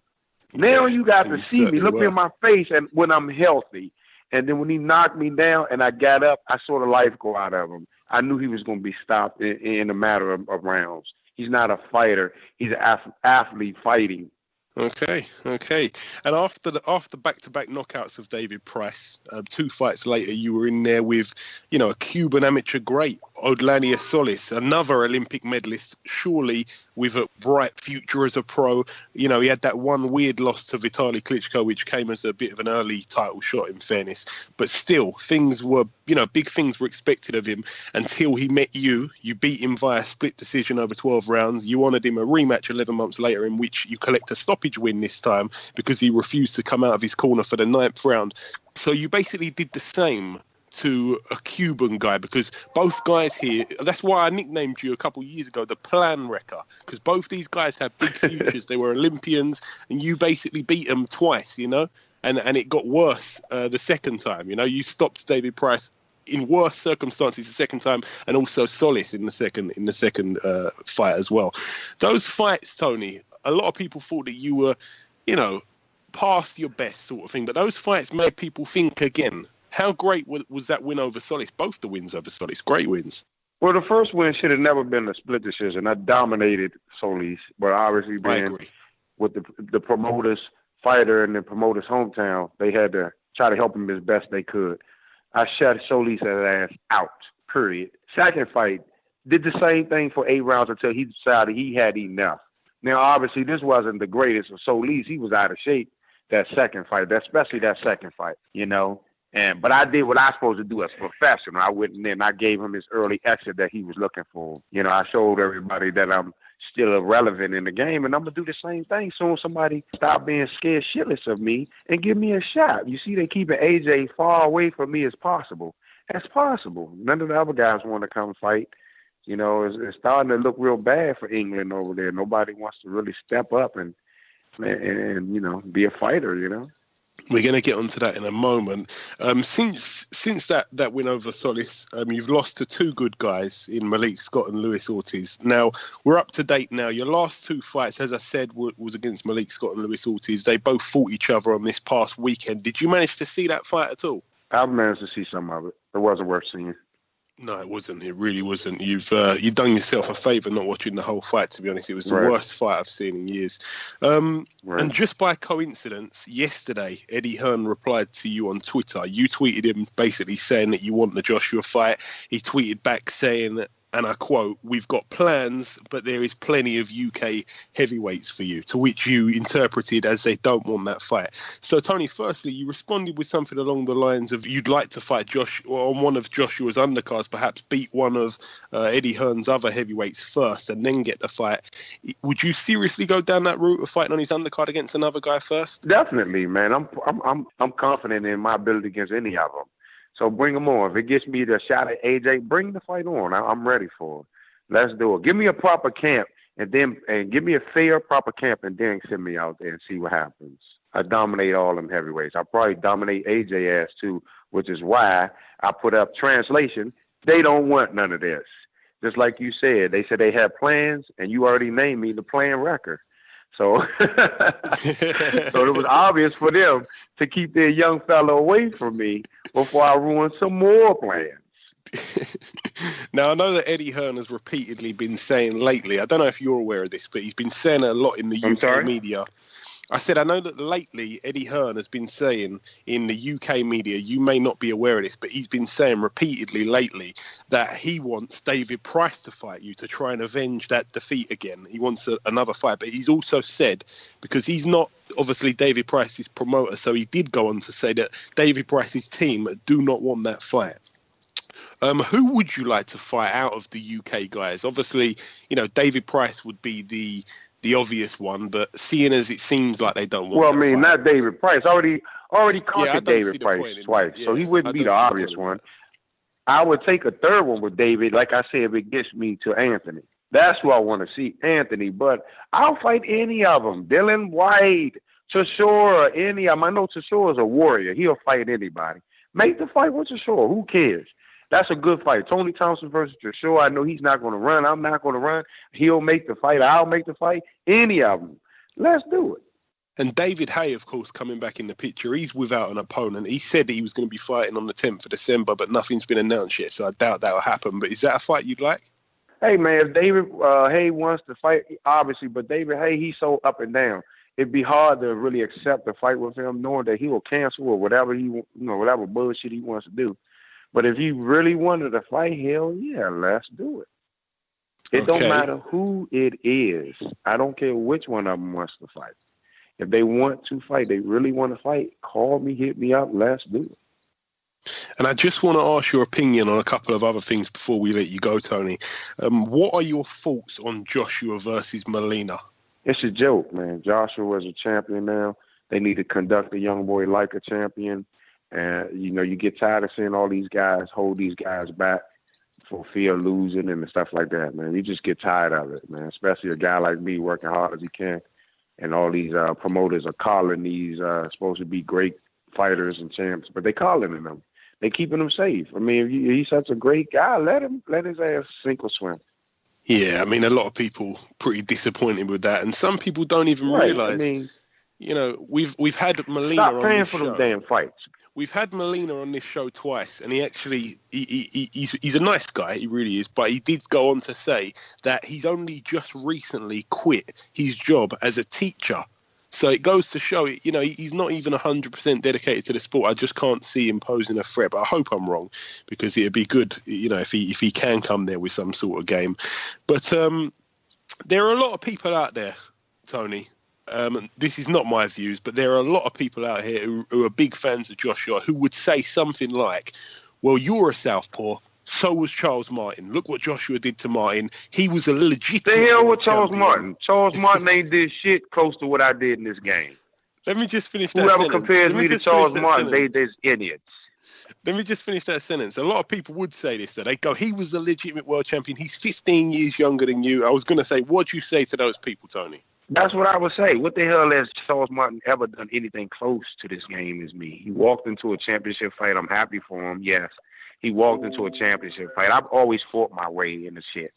Now you got to see me, look me in my face and when I'm healthy. And then when he knocked me down and I got up, I saw the life go out of him. I knew he was going to be stopped in a matter of rounds. He's not a fighter. He's an athlete fighting. Okay. And after back-to-back knockouts of David Price, 2 fights later, you were in there with, a Cuban amateur great, Odlanier Solis, another Olympic medalist, surely with a bright future as a pro. He had that one weird loss to Vitaly Klitschko, which came as a bit of an early title shot, in fairness. But still, things were, big things were expected of him until he met you. You beat him via split decision over 12 rounds. You honoured him a rematch 11 months later in which you collect a stoppage win this time because he refused to come out of his corner for the 9th round. So you basically did the same to a Cuban guy because both guys here, that's why I nicknamed you a couple of years ago the Plan Wrecker, because both these guys have big futures. They were Olympians and you basically beat them twice, and it got worse the second time. You stopped David Price in worse circumstances the second time, and also Solis in the second fight as well. Those fights, Tony, a lot of people thought that you were, past your best sort of thing, but those fights made people think again. How great was that win over Solis? Both the wins over Solis, great wins. Well, the first win should have never been a split decision. I dominated Solis, but obviously being with the promoter's fighter in the promoter's hometown, they had to try to help him as best they could. I shut Solis' ass out, period. Second fight, did the same thing for 8 rounds until he decided he had enough. Now, obviously, this wasn't the greatest of Solis. He was out of shape that second fight, especially that second fight, But I did what I was supposed to do as a professional. I went in there and I gave him his early exit that he was looking for. I showed everybody that I'm still irrelevant in the game, and I'm going to do the same thing soon somebody stop being scared shitless of me and give me a shot. You see, they keeping AJ far away from me as possible. That's possible. None of the other guys want to come fight. It's starting to look real bad for England over there. Nobody wants to really step up and be a fighter, We're going to get onto that in a moment. Since that win over Solis, you've lost to 2 good guys in Malik Scott and Luis Ortiz. Now, we're up to date now. Your last 2 fights, as I said, was against Malik Scott and Luis Ortiz. They both fought each other on this past weekend. Did you manage to see that fight at all? I managed to see some of it. It wasn't worth seeing. No, it wasn't. It really wasn't. You've done yourself a favour not watching the whole fight, to be honest. It was the worst fight I've seen in years. And just by coincidence, yesterday, Eddie Hearn replied to you on Twitter. You tweeted him basically saying that you want the Joshua fight. He tweeted back saying, and I quote, "We've got plans, but there is plenty of UK heavyweights for you," to which you interpreted as they don't want that fight. So, Tony, firstly, you responded with something along the lines of you'd like to fight Josh or on one of Joshua's undercards, perhaps beat one of Eddie Hearn's other heavyweights first and then get the fight. Would you seriously go down that route of fighting on his undercard against another guy first? Definitely, man. I'm confident in my ability against any of them. So bring them on. If it gets me the shot at AJ, bring the fight on. I'm ready for it. Let's do it. Give me a proper camp and give me a fair, proper camp and then send me out there and see what happens. I dominate all them heavyweights. I probably dominate AJ ass too, which is why I put up translation. They don't want none of this. Just like you said, they said they had plans and you already named me the plan record. So, so it was obvious for them to keep their young fellow away from me before I ruined some more plans. Now, I know that Eddie Hearn has repeatedly been saying lately, I don't know if you're aware of this, but he's been saying it a lot in the UK media. I said, I know that lately Eddie Hearn has been saying in the UK media, you may not be aware of this, but he's been saying repeatedly lately that he wants David Price to fight you to try and avenge that defeat again. He wants another fight, but he's also said, because he's not obviously David Price's promoter, so he did go on to say that David Price's team do not want that fight. Who would you like to fight out of the UK guys? Obviously, you know, David Price would be the obvious one, but seeing as it seems like they don't want. Well, I mean, not David Price. Already conquered David Price twice, so he wouldn't be the obvious one. I would take a third one with David, like I said, if it gets me to Anthony. That's who I want to see, Anthony. But I'll fight any of them. Dylan White, Chisora, any of them. I know Chisora is a warrior. He'll fight anybody. Make the fight with Chisora. Who cares? That's a good fight. Tony Thompson versus Chisora. I know he's not going to run. I'm not going to run. He'll make the fight. I'll make the fight. Any of them. Let's do it. And David Hay, of course, coming back in the picture. He's without an opponent. He said that he was going to be fighting on the 10th of December, but nothing's been announced yet, so I doubt that will happen. But is that a fight you'd like? Hey, man, if David Hay wants to fight, obviously, but David Hay, he's so up and down. It'd be hard to really accept a fight with him, knowing that he will cancel or whatever whatever bullshit he wants to do. But if he really wanted to fight, hell yeah, let's do it. It don't matter who it is. I don't care which one of them wants to fight. If they want to fight, they really want to fight, call me, hit me up, let's do it. And I just want to ask your opinion on a couple of other things before we let you go, Tony. What are your thoughts on Joshua versus Molina? It's a joke, man. Joshua is a champion now. They need to conduct the young boy like a champion. And, you get tired of seeing all these guys hold these guys back for fear of losing and stuff like that, man. You just get tired of it, man, especially a guy like me working hard as he can. And all these promoters are calling these supposed to be great fighters and champs, but they calling them. They keeping him safe. I mean, if he's such a great guy, let his ass sink or swim. Yeah, I mean, a lot of people pretty disappointed with that. And some people don't even realize, I mean, we've had Molina on this show. Stop paying for them damn fights. We've had Molina on this show twice, and he's a nice guy, he really is, but he did go on to say that he's only just recently quit his job as a teacher. So it goes to show, he's not even 100% dedicated to the sport. I just can't see him posing a threat, but I hope I'm wrong, because it'd be good, if he can come there with some sort of game. But there are a lot of people out there, Tony. This is not my views, but there are a lot of people out here who are big fans of Joshua who would say something like, well, you're a southpaw, so was Charles Martin. Look what Joshua did to Martin. He was a legitimate The hell with Charles champion. Martin. Charles Martin ain't did shit close to what I did in this game. Let me just finish that Whoever sentence. compares me to Charles Martin, they're idiots. Let me just finish that sentence. A lot of people would say this, that they go, he was a legitimate world champion. He's 15 years younger than you. I was going to say, what do you say to those people, Tony? That's what I would say. What the hell has Charles Martin ever done anything close to this game as me? He walked into a championship fight. I'm happy for him. Yes, he walked into a championship fight. I've always fought my way into shit.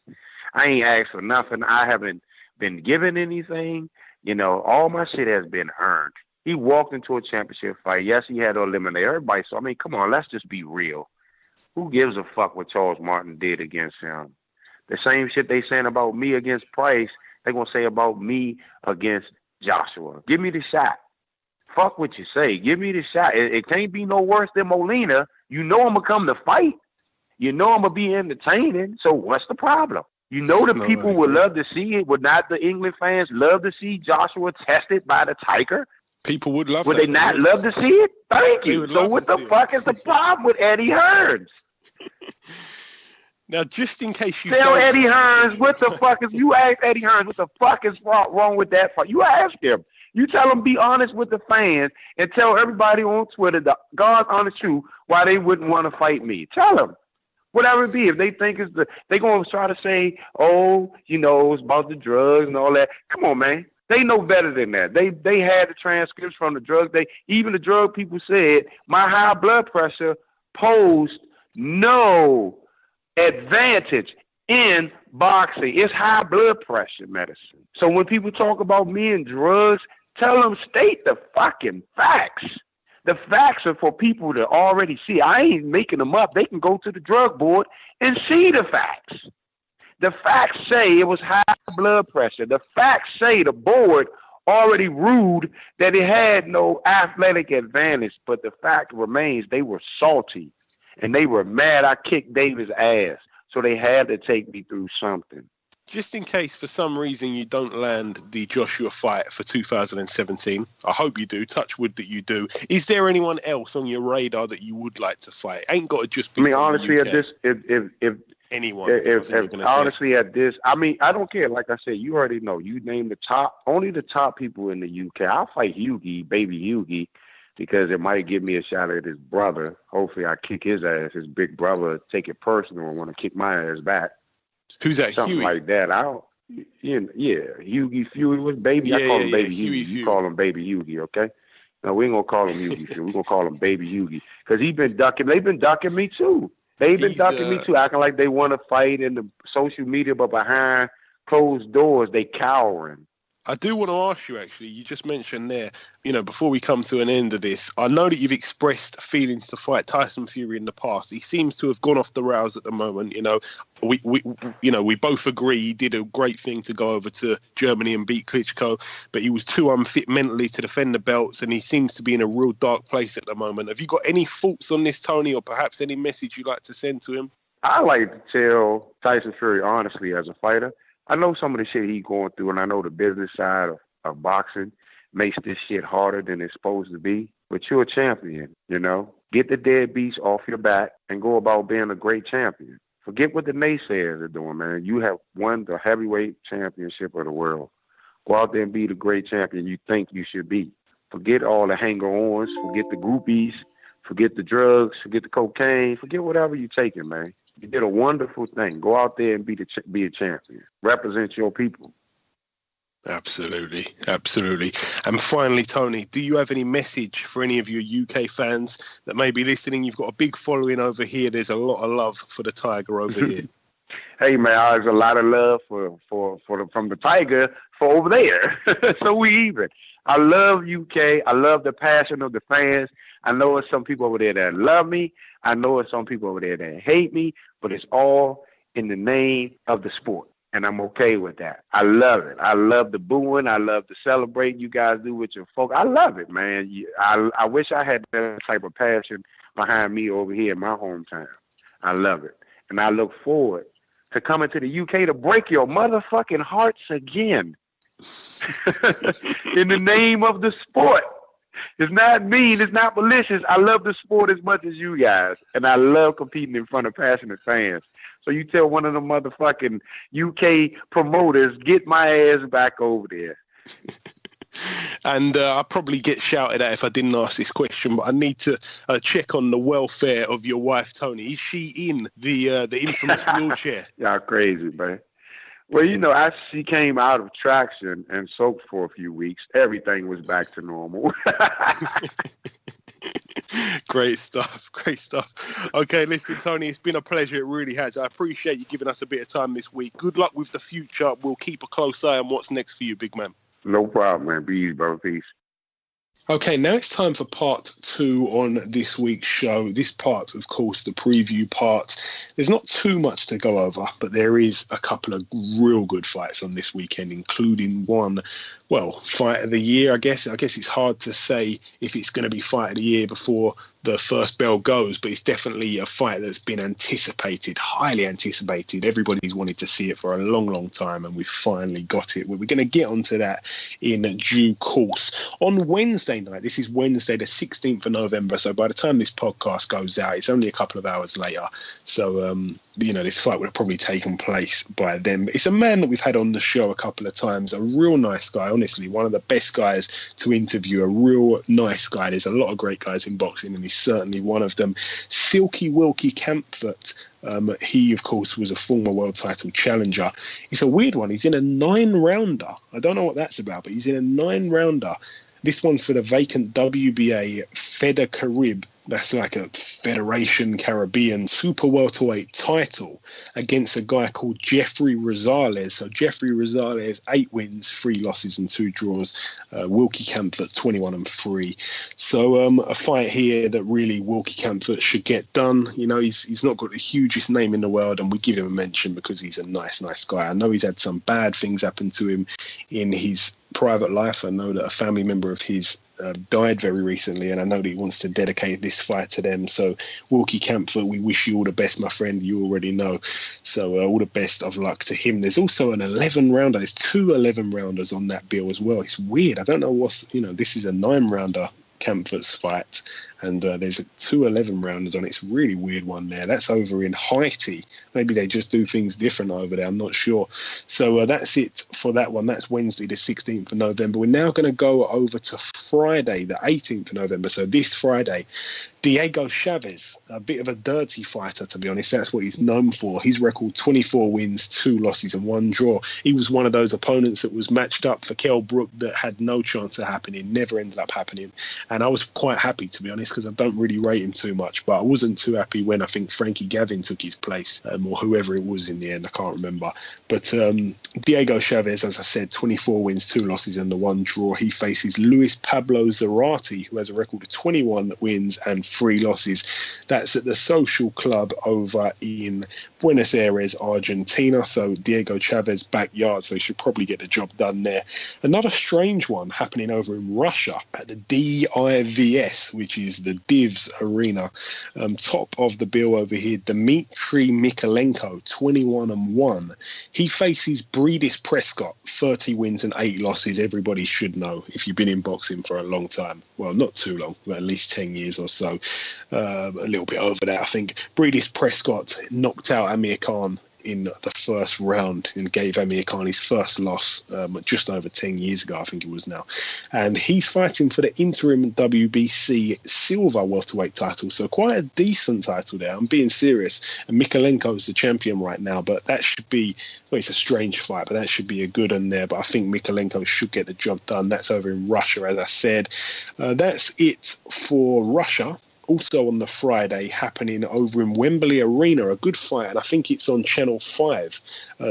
I ain't asked for nothing. I haven't been given anything. All my shit has been earned. He walked into a championship fight. Yes, he had to eliminate everybody. So, I mean, come on, let's just be real. Who gives a fuck what Charles Martin did against him? The same shit they saying about me against Price, they're going to say about me against Joshua. Give me the shot. Fuck what you say. Give me the shot. It can't be no worse than Molina. I'm going to come to fight. You know I'm going to be entertaining, so what's the problem? You know the people would love to see it. Would not the England fans love to see Joshua tested by the tiger? People would love Would they not love to see it? Thank you. So what the fuck is the problem with Eddie Hearns? Now, just in case you tell Eddie Hearns, what the fuck is, you ask Eddie Hearns, what the fuck is wrong with that? You ask him. You tell him, be honest with the fans and tell everybody on Twitter, the God's honest truth, why they wouldn't want to fight me. Tell them. Whatever it be. If they think it's they going to try to say, oh, you know, it's about the drugs and all that. Come on, man. They know better than that. They had the transcripts from the drugs. Even the drug people said my high blood pressure posed no advantage in boxing. It's high blood pressure medicine. So when people talk about me and drugs, tell them state the fucking facts. The facts are for people to already see. I ain't making them up. They can go to the drug board and see the facts. The facts say it was high blood pressure. The facts say the board already ruled that it had no athletic advantage. But the fact remains they were salty and they were mad I kicked Davis' ass. So they had to take me through something. Just in case for some reason you don't land the Joshua fight for 2017, I hope you do, touch wood that you do. Is there anyone else on your radar that you would like to fight? Ain't got to just be. I mean, honestly, at this, if anyone, honestly, at this, I mean, I don't care. Like I said, you already know. You name only the top people in the UK. I'll fight Hughie, baby Hughie, because it might give me a shot at his brother. Hopefully, I kick his ass. His big brother take it personal and want to kick my ass back. Who's that? Something Huey? Like that. Hughie Fury was baby. I call him baby Hughie. You call him baby Hughie, okay? No, we ain't gonna call him Hughie Fury. We're gonna call him baby Hughie because he's been ducking. They've been ducking me too. They've been ducking me too, acting like they want to fight in the social media, but behind closed doors, they cowering. I do want to ask you, actually, you just mentioned there, you know, before we come to an end of this, I know that you've expressed feelings to fight Tyson Fury in the past. He seems to have gone off the rails at the moment. You know, we both agree he did a great thing to go over to Germany and beat Klitschko, but he was too unfit mentally to defend the belts, and he seems to be in a real dark place at the moment. Have you got any thoughts on this, Tony, or perhaps any message you'd like to send to him? I like to tell Tyson Fury, honestly, as a fighter, I know some of the shit he's going through, and I know the business side of boxing makes this shit harder than it's supposed to be. But you're a champion, you know? Get the deadbeats off your back and go about being a great champion. Forget what the naysayers are doing, man. You have won the heavyweight championship of the world. Go out there and be the great champion you think you should be. Forget all the hanger-ons. Forget the groupies. Forget the drugs. Forget the cocaine. Forget whatever you're taking, man. You did a wonderful thing. Go out there and be a champion. Represent your people. Absolutely. And finally, Tony, do you have any message for any of your UK fans that may be listening? You've got a big following over here. There's a lot of love for the Tiger over here. Hey, man, there's a lot of love from the Tiger for over there. So we even. I love UK. I love the passion of the fans. I know there's some people over there that love me. I know there's some people over there that hate me, but it's all in the name of the sport. And I'm okay with that. I love it. I love the booing. I love the celebrating you guys do with your folk. I love it, man. I wish I had that type of passion behind me over here in my hometown. I love it. And I look forward to coming to the UK to break your motherfucking hearts again. In the name of the sport. It's not mean. It's not malicious. I love the sport as much as you guys. And I love competing in front of passionate fans. So you tell one of the motherfucking UK promoters, get my ass back over there. And I'll probably get shouted at if I didn't ask this question, but I need to check on the welfare of your wife, Tony. Is she in the infamous wheelchair? Y'all crazy, man. Well, you know, as she came out of traction and soaked for a few weeks, everything was back to normal. Great stuff. Okay, listen, Tony, it's been a pleasure. It really has. I appreciate you giving us a bit of time this week. Good luck with the future. We'll keep a close eye on what's next for you, big man. No problem, man. Be easy, brother. Peace. Okay, now it's time for part 2 on this week's show. This part, of course, the preview part. There's not too much to go over, but there is a couple of real good fights on this weekend, including one, well, fight of the year, I guess. I guess it's hard to say if it's going to be fight of the year before the first bell goes, but it's definitely a fight that's been anticipated, highly anticipated. Everybody's wanted to see it for a long, long time, and we finally got it. We're going to get onto that in due course. On Wednesday night, this is Wednesday the 16th of November, so by the time this podcast goes out, it's only a couple of hours later. So, this fight would have probably taken place by then. It's a man that we've had on the show a couple of times, a real nice guy, honestly, one of the best guys to interview, a real nice guy. There's a lot of great guys in boxing, and he's certainly one of them. Silky Wilkie Campbell. He, of course, was a former world title challenger. It's a weird one. He's in a 9-rounder. I don't know what that's about, but he's in a 9-rounder. This one's for the vacant WBA Feder Carib. That's like a Federation Caribbean super welterweight title against a guy called Jeffrey Rosales. So Jeffrey Rosales, 8 wins, 3 losses and 2 draws. Wilkie Campbell, 21-3. So a fight here that really Wilkie Campbell should get done. He's not got the hugest name in the world, and we give him a mention because he's a nice guy. I know he's had some bad things happen to him in his private life. I know that a family member of his died very recently, and I know that he wants to dedicate this fight to them. So Wilkie Campbell, we wish you all the best, my friend. You already know. So all the best of luck to him. There's also an 11-rounder. There's 2 11-rounders on that bill as well. It's weird. I don't know this is a 9-rounder Campbell's fight, and there's 2 11-rounders on it. It's a really weird one there. That's over in Haiti. Maybe they just do things different over there. I'm not sure. So that's it for that one. That's Wednesday the 16th of November. We're now going to go over to Friday the 18th of November. So this Friday, Diego Chavez, a bit of a dirty fighter, to be honest. That's what he's known for. His record, 24 wins, 2 losses and 1 draw. He was one of those opponents that was matched up for Kell Brook that had no chance of happening, never ended up happening. And I was quite happy, to be honest, because I don't really rate him too much. But I wasn't too happy when I think Frankie Gavin took his place, or whoever it was in the end. I can't remember. But Diego Chavez, as I said, 24 wins, 2 losses and the 1 draw. He faces Luis Pablo Zarate, who has a record of 21 wins and 3 losses. That's at the Social Club over in Buenos Aires, Argentina. So Diego Chavez backyard, so he should probably get the job done there. Another strange one happening over in Russia at the DIVS, which is the Divs Arena. Top of the bill over here, Dmitry Mikalenko, 21-1. He faces Breedis Prescott, 30 wins and 8 losses. Everybody should know if you've been in boxing for a long time. Well, not too long, but at least 10 years or so. A little bit over that, I think. Breedis Prescott knocked out Amir Khan in the first round and gave Amir Khan his first loss just over 10 years ago, I think it was now. And he's fighting for the interim WBC silver welterweight title, so quite a decent title there. I'm being serious. And Mikalenko's the champion right now, but that should be, well, it's a strange fight, but that should be a good one there. But I think Mikalenko should get the job done. That's over in Russia, as I said. That's it for Russia. Also on the Friday, happening over in Wembley Arena, a good fight, and I think it's on Channel 5.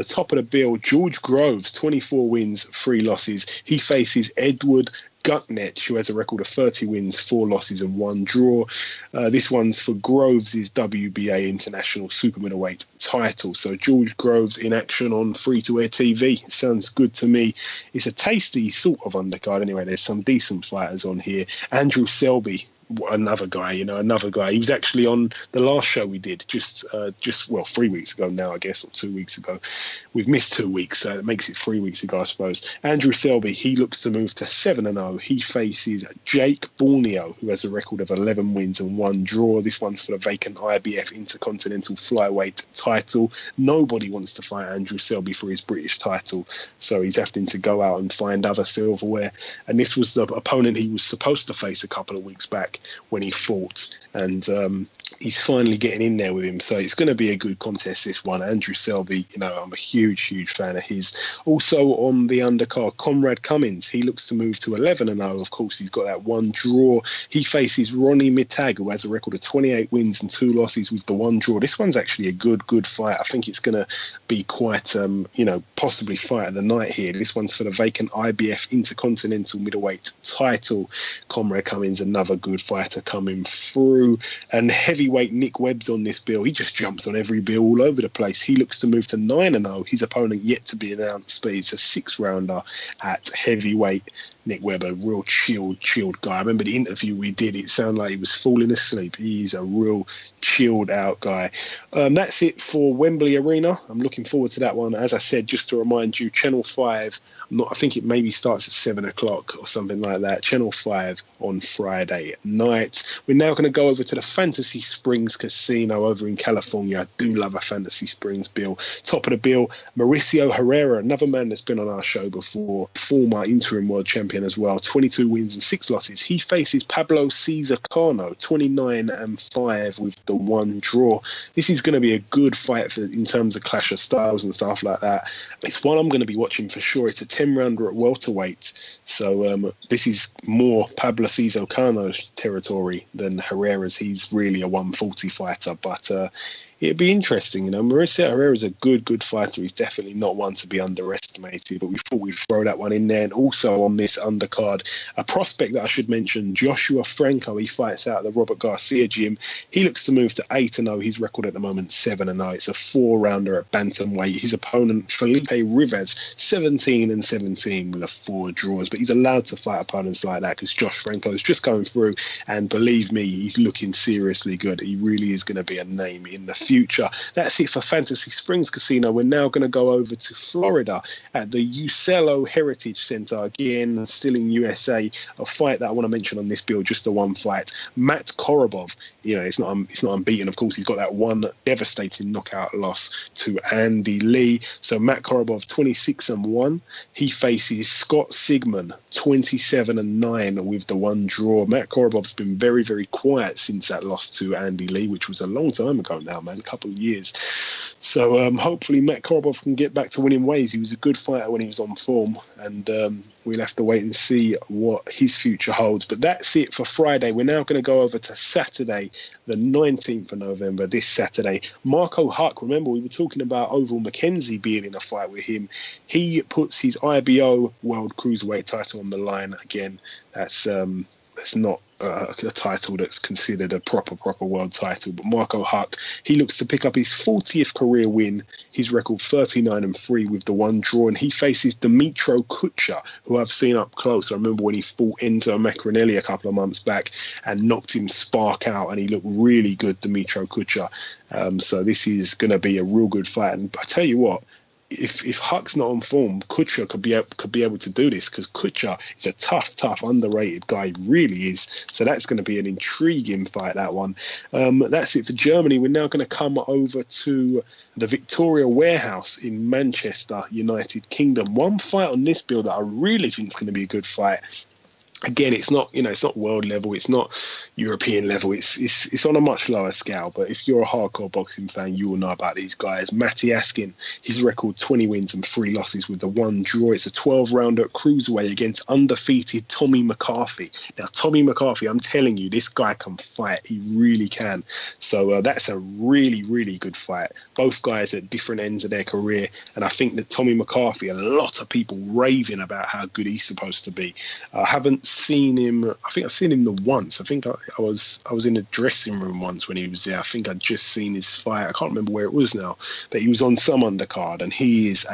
Top of the bill, George Groves, 24 wins, 3 losses. He faces Edward Gutnett, who has a record of 30 wins, 4 losses and 1 draw. This one's for Groves' WBA International Super Middleweight title. So George Groves in action on free-to-air TV. Sounds good to me. It's a tasty sort of undercard anyway. There's some decent fighters on here. Andrew Selby, another guy. He was actually on the last show we did just 3 weeks ago now, I guess, or 2 weeks ago. We've missed 2 weeks, so it makes it 3 weeks ago, I suppose. Andrew Selby, he looks to move to 7-0. He faces Jake Borneo, who has a record of 11 wins and 1 draw. This one's for the vacant IBF Intercontinental Flyweight title. Nobody wants to fight Andrew Selby for his British title, so he's having to go out and find other silverware. And this was the opponent he was supposed to face a couple of weeks back when he fought, and he's finally getting in there with him, so it's going to be a good contest, this one. Andrew Selby, I'm a huge fan of his. Also on the undercard, Conrad Cummins, he looks to move to 11-0. Of course, he's got that 1 draw. He faces Ronnie Mittag, who has a record of 28 wins and 2 losses with the 1 draw. This one's actually a good fight. I think it's going to be quite possibly fight of the night here. This one's for the vacant IBF Intercontinental Middleweight title. Conrad Cummins, another good fighter coming through. And heavyweight Nick Webb's on this bill. He just jumps on every bill all over the place. He looks to move to 9-0. His opponent yet to be announced, but it's a 6-rounder at heavyweight. Nick Webb, a real chilled guy. I remember the interview we did. It sounded like he was falling asleep. He's a real chilled out guy. That's it for Wembley Arena. I'm looking forward to that one. As I said, just to remind you, Channel 5, I think it maybe starts at 7 o'clock or something like that. Channel 5 on Friday night. We're now going to go over to the Fantasy Springs Casino over in California. I do love a Fantasy Springs bill. Top of the bill, Mauricio Herrera, another man that's been on our show before, former interim world champion as well. 22 wins and 6 losses. He faces Pablo Cesar Cano, 29-5 with the 1 draw. This is going to be a good fight in terms of clash of styles and stuff like that. It's one I'm going to be watching for sure. It's a 10-rounder at welterweight. So this is more Pablo Cesar Cano's territory than Herrera's. He's really a 140 fighter, but it'd be interesting. Mauricio Herrera is a good fighter. He's definitely not one to be underestimated, but we thought we'd throw that one in there. And also on this undercard, a prospect that I should mention, Joshua Franco. He fights out at the Robert Garcia gym. He looks to move to 8-0. His record at the moment, 7-0. It's a 4-rounder at bantamweight. His opponent, Felipe Rivas, 17-17 with a 4 draws. But he's allowed to fight opponents like that because Josh Franco's just going through. And believe me, he's looking seriously good. He really is going to be a name in the future. That's it for Fantasy Springs Casino. We're now going to go over to Florida at the Uccello Heritage Center. Again, still in USA. A fight that I want to mention on this bill, just the one fight. Matt Korobov, it's not unbeaten. Of course, he's got that one devastating knockout loss to Andy Lee. So Matt Korobov, 26-1. He faces Scott Sigmund, 27-9 with the 1 draw. Matt Korobov's been very, very quiet since that loss to Andy Lee, which was a long time ago now, man, a couple of years. So hopefully Matt Korobov can get back to winning ways. He was a good fighter when he was on form, and we'll have to wait and see what his future holds. But that's it for Friday. We're now going to go over to Saturday, the 19th of November, this Saturday. Marco Huck, remember we were talking about Oval McKenzie being in a fight with him. He puts his IBO World Cruiserweight title on the line again. That's not a title that's considered a proper world title, but Marco Huck, he looks to pick up his 40th career win. His record 39-3 with the 1 draw, and he faces Dimitro Kutcher, who I've seen up close. I remember when he fought Enzo Macronelli a couple of months back and knocked him spark out, and he looked really good, Dimitro Kutcher. So this is going to be a real good fight, and I tell you what, if Huck's not on form, Kutcher could be able to do this, because Kutcher is a tough, underrated guy. He really is. So that's going to be an intriguing fight, that one. That's it for Germany. We're now going to come over to the Victoria Warehouse in Manchester, United Kingdom. One fight on this bill that I really think is going to be a good fight. Again, it's not world level, it's not European level, it's on a much lower scale. But if you're a hardcore boxing fan, you will know about these guys. Matty Askin, his record 20 wins and 3 losses with the 1 draw. It's a 12-rounder at cruiserweight against undefeated Tommy McCarthy. Now, Tommy McCarthy, I'm telling you, this guy can fight. He really can. So that's a really, really good fight. Both guys at different ends of their career, and I think that Tommy McCarthy, a lot of people raving about how good he's supposed to be. I haven't seen him. I think I've seen him once. I think I was in a dressing room once when he was there. I think I'd just seen his fight. I can't remember where it was now, but he was on some undercard, and he is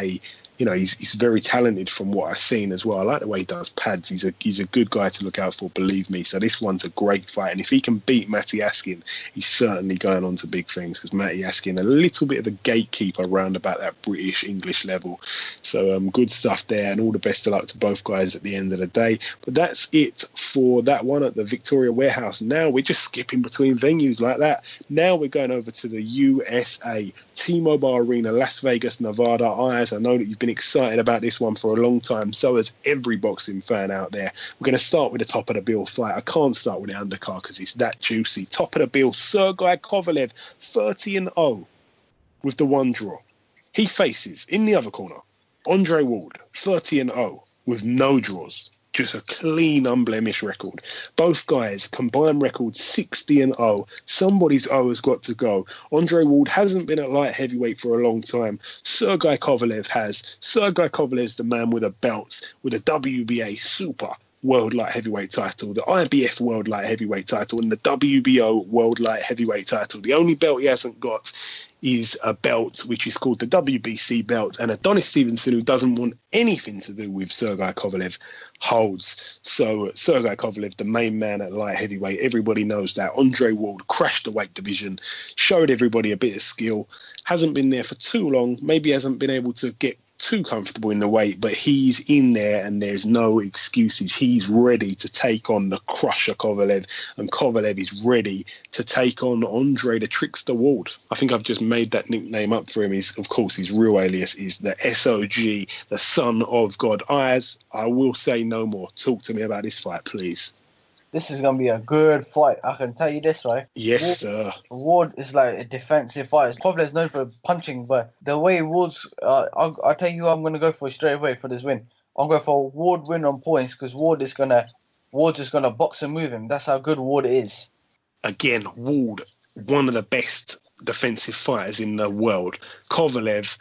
he's very talented from what I've seen as well. I like the way he does pads. He's a good guy to look out for, believe me. So this one's a great fight, and if he can beat Matty Askin, he's certainly going on to big things, because Matty Askin, a little bit of a gatekeeper around about that British English level. So good stuff there, and all the best of luck to both guys at the end of the day. But that's it for that one at the Victoria Warehouse. Now we're just skipping between venues like that. Now we're going over to the USA, T-Mobile Arena, Las Vegas, Nevada. Ayaz, I know that you've been excited about this one for a long time. So has every boxing fan out there. We're going to start with the top of the bill fight. I can't start with the undercard because it's that juicy. Top of the bill, Sergey Kovalev, 30-0 with the 1 draw. He faces, in the other corner, Andre Ward, 30-0 with no draws. Just a clean, unblemished record. Both guys, combined record 60-0. Somebody's O has got to go. Andre Ward hasn't been at light heavyweight for a long time. Sergey Kovalev has. Sergey Kovalev's the man with the belts, with a WBA super, World Light Heavyweight title, the IBF World Light Heavyweight title, and the WBO World Light Heavyweight title. The only belt he hasn't got is a belt which is called the WBC belt, and Adonis Stevenson, who doesn't want anything to do with Sergey Kovalev, holds. So Sergey Kovalev, the main man at light heavyweight, everybody knows that. Andre Ward crashed the weight division, showed everybody a bit of skill, hasn't been there for too long, maybe hasn't been able to get too comfortable in the weight, but he's in there and there's no excuses. He's ready to take on the crusher Kovalev, and Kovalev is ready to take on Andre the Trickster Ward. I think I've just made that nickname up for him. Of course, his real alias is the SOG, the Son of God. Ayaz, I will say no more. Talk to me about this fight, please. This is going to be a good fight. I can tell you this, right? Yes, sir. Ward is like a defensive fighter. Kovalev is known for punching, but the way Ward's... I'll tell you who I'm going to go for straight away for this win. I'm going for a Ward win on points because Ward's just going to box and move him. That's how good Ward is. Again, Ward, one of the best defensive fighters in the world. Kovalev,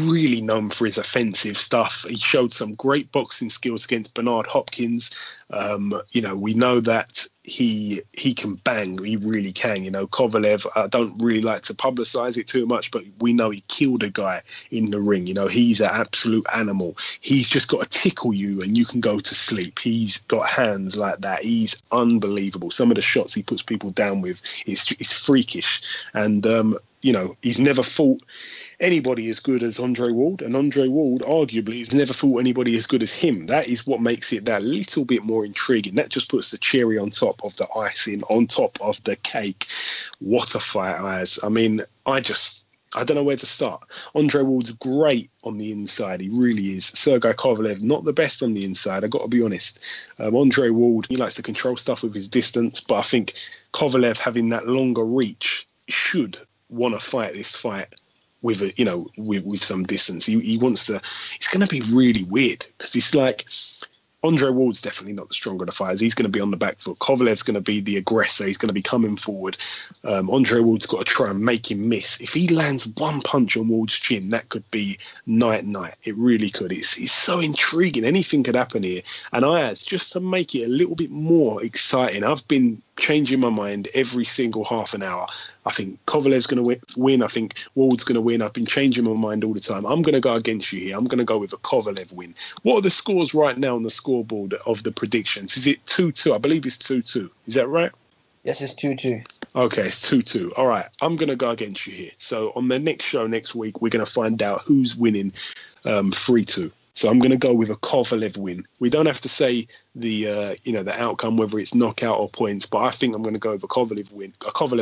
really known for his offensive stuff. He showed some great boxing skills against Bernard Hopkins. We know that he can bang. He really can. Kovalev, I don't really like to publicise it too much, but we know he killed a guy in the ring. He's an absolute animal. He's just got to tickle you and you can go to sleep. He's got hands like that. He's unbelievable. Some of the shots he puts people down with is freakish. And, he's never fought anybody as good as Andre Ward, and Andre Ward arguably has never fought anybody as good as him. That is what makes it that little bit more intriguing. That just puts the cherry on top of the icing, on top of the cake. What a fight, Ayaz. I mean, I don't know where to start. Andre Ward's great on the inside. He really is. Sergey Kovalev, not the best on the inside. I've got to be honest. Andre Ward, he likes to control stuff with his distance, but I think Kovalev having that longer reach should want to fight this fight with with some distance. He wants to. It's going to be really weird because it's like Andre Ward's definitely not the stronger of the fighters. He's going to be on the back foot. Kovalev's going to be the aggressor. He's going to be coming forward. Andre Ward's got to try and make him miss. If he lands one punch on Ward's chin, that could be night. It really could. It's so intriguing. Anything could happen here. And Ayaz, just to make it a little bit more exciting, I've been changing my mind every single half an hour. I think Kovalev's going to win. I think Ward's going to win. I've been changing my mind all the time. I'm going to go against you here. I'm going to go with a Kovalev win. What are the scores right now on the scoreboard of the predictions? Is it 2-2? I believe it's 2-2. Is that right? Yes, it's 2-2. Okay, it's 2-2. All right, I'm going to go against you here. So on the next show next week, we're going to find out who's winning 3-2. So I'm going to go with a Kovalev win. We don't have to say the outcome, whether it's knockout or points, but I think I'm going to go with a Kovalev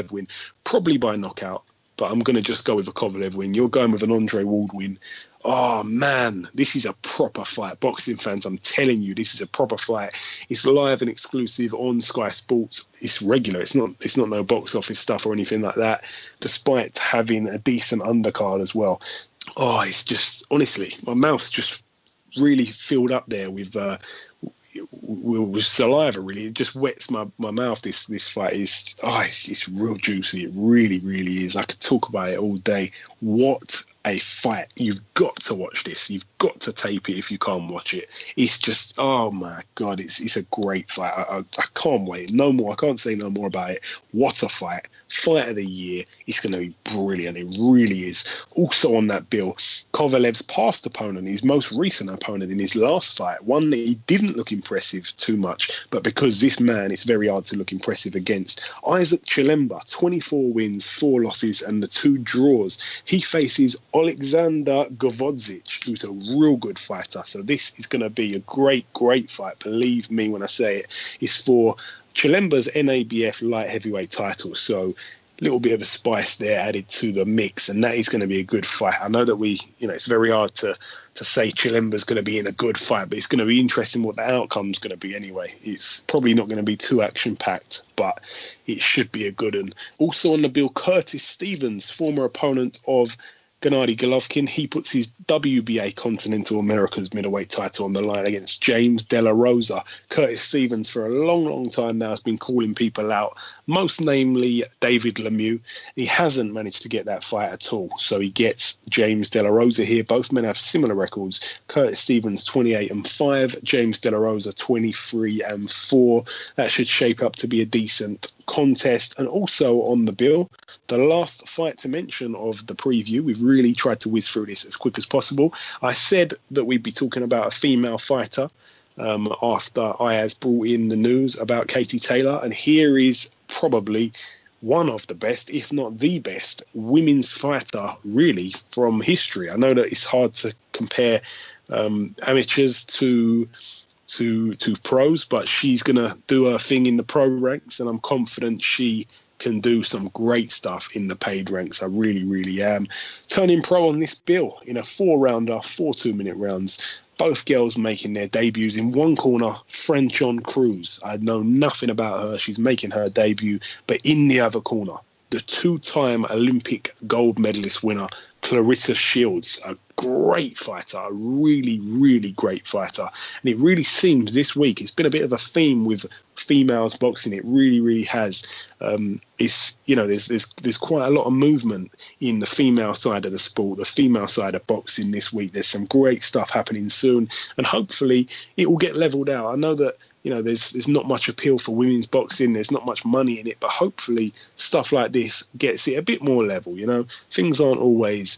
win, probably by knockout, but I'm going to just go with a Kovalev win. You're going with an Andre Ward win. Oh, man, this is a proper fight. Boxing fans, I'm telling you, this is a proper fight. It's live and exclusive on Sky Sports. It's regular. It's not no box office stuff or anything like that, despite having a decent undercard as well. Oh, it's just, honestly, my mouth's just really filled up there with saliva. Really, it just wets my mouth. This fight is it's real juicy. It really is. I could talk about it all day. What a fight. You've got to watch this. You've got to tape it if you can't watch it. It's just, oh my god, it's a great fight. I can't wait. No more. I can't say no more about it. What a fight. Fight of the year. It's going to be brilliant. It really is. Also on that bill, Kovalev's past opponent, his most recent opponent in his last fight, one that he didn't look impressive too much, but because this man, it's very hard to look impressive against. Isaac Chilemba, 24 wins, 4 losses, and the 2 draws. He faces Alexander Govodzic, who's a real good fighter. So this is going to be a great fight. Believe me when I say it. It's for Chilemba's NABF light heavyweight title. So a little bit of a spice there added to the mix, and that is going to be a good fight. I know that it's very hard to say Chilemba's going to be in a good fight, but it's going to be interesting what the outcome's going to be anyway. It's probably not going to be too action-packed, but it should be a good one. Also on the bill, Curtis Stevens, former opponent of Gennady Golovkin, he puts his WBA Continental Americas middleweight title on the line against James De La Rosa. Curtis Stevens, for a long, long time now, has been calling people out, most namely David Lemieux. He hasn't managed to get that fight at all, so he gets James De La Rosa here. Both men have similar records. Curtis Stevens 28-5, James De La Rosa 23-4. That should shape up to be a decent contest. And also on the bill, the last fight to mention of the preview. We've really tried to whiz through this as quick as possible. I said that we'd be talking about a female fighter after Ayaz brought in the news about Katie Taylor, and here is probably one of the best, if not the best, women's fighter really from history. I know that it's hard to compare amateurs to pros, but she's gonna do her thing in the pro ranks, and I'm confident she can do some great stuff in the paid ranks. I really, really am. Turning pro on this bill in a 4-rounder, 4 2-minute rounds. Both girls making their debuts. In one corner, Franchon Cruz. I know nothing about her. She's making her debut. But in the other corner, the 2-time Olympic gold medalist winner, Clarissa Shields, a great fighter, a really, really great fighter. And it really seems this week, it's been a bit of a theme with females boxing. It really, really has. It's, you know, there's quite a lot of movement in the female side of the sport, the female side of boxing this week. There's some great stuff happening soon, and hopefully it will get leveled out. I know that, you know, there's not much appeal for women's boxing. There's not much money in it, but hopefully stuff like this gets it a bit more level. You know, things aren't always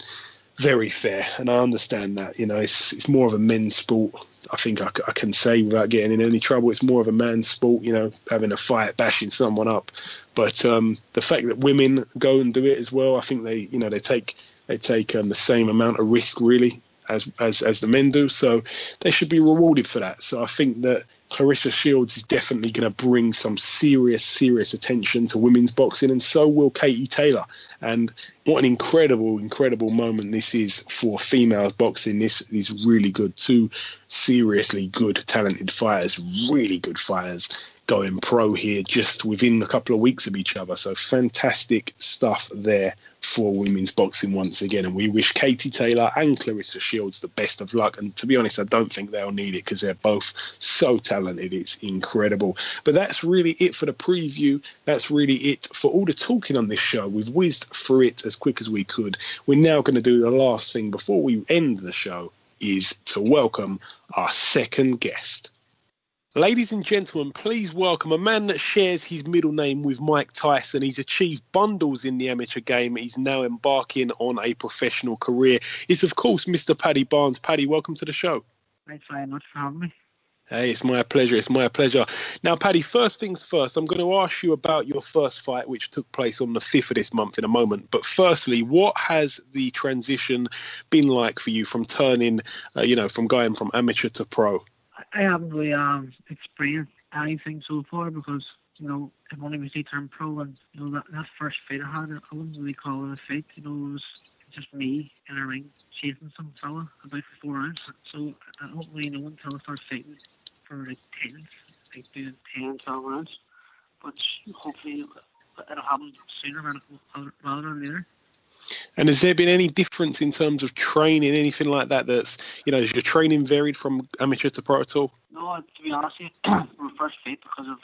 very fair, and I understand that. You know, it's more of a men's sport. I think I can say without getting in any trouble, it's more of a man's sport. You know, having a fight, bashing someone up. But the fact that women go and do it as well, I think they take the same amount of risk really as the men do. So they should be rewarded for that. So I think that Clarissa Shields is definitely going to bring some serious attention to women's boxing, and so will Katie Taylor. And what an incredible moment this is for females boxing. This is really good. 2 seriously good, talented fighters, really good fighters, going pro here just within a couple of weeks of each other. So fantastic stuff there for women's boxing once again, and we wish Katie Taylor and Clarissa Shields the best of luck. And to be honest, I don't think they'll need it because they're both so talented. It's incredible. But that's really it for the preview. That's really it for all the talking on this show. We've whizzed through it as quick as we could. We're now going to do the last thing before we end the show, is to welcome our second guest. Ladies and gentlemen, please welcome a man that shares his middle name with Mike Tyson. He's achieved bundles in the amateur game. He's now embarking on a professional career. It's, of course, Mr. Paddy Barnes. Paddy, welcome to the show. Thanks very much for having me. Hey, it's my pleasure. It's my pleasure. Now, Paddy, first things first, I'm going to ask you about your first fight, which took place on the 5th of this month in a moment. But firstly, what has the transition been like for you from turning, from going from amateur to pro? I haven't really experienced anything so far because, I've only recently turned pro, and, that first fight I had, I wouldn't really call it a fight. It was just me in a ring chasing some fella about for 4 rounds. So I don't really know until I start fighting for doing 10, 12 rounds. But hopefully it'll happen sooner rather than later. And has there been any difference in terms of training, anything like that? That's, has your training varied from amateur to pro at all? No, to be honest, my first fight, because of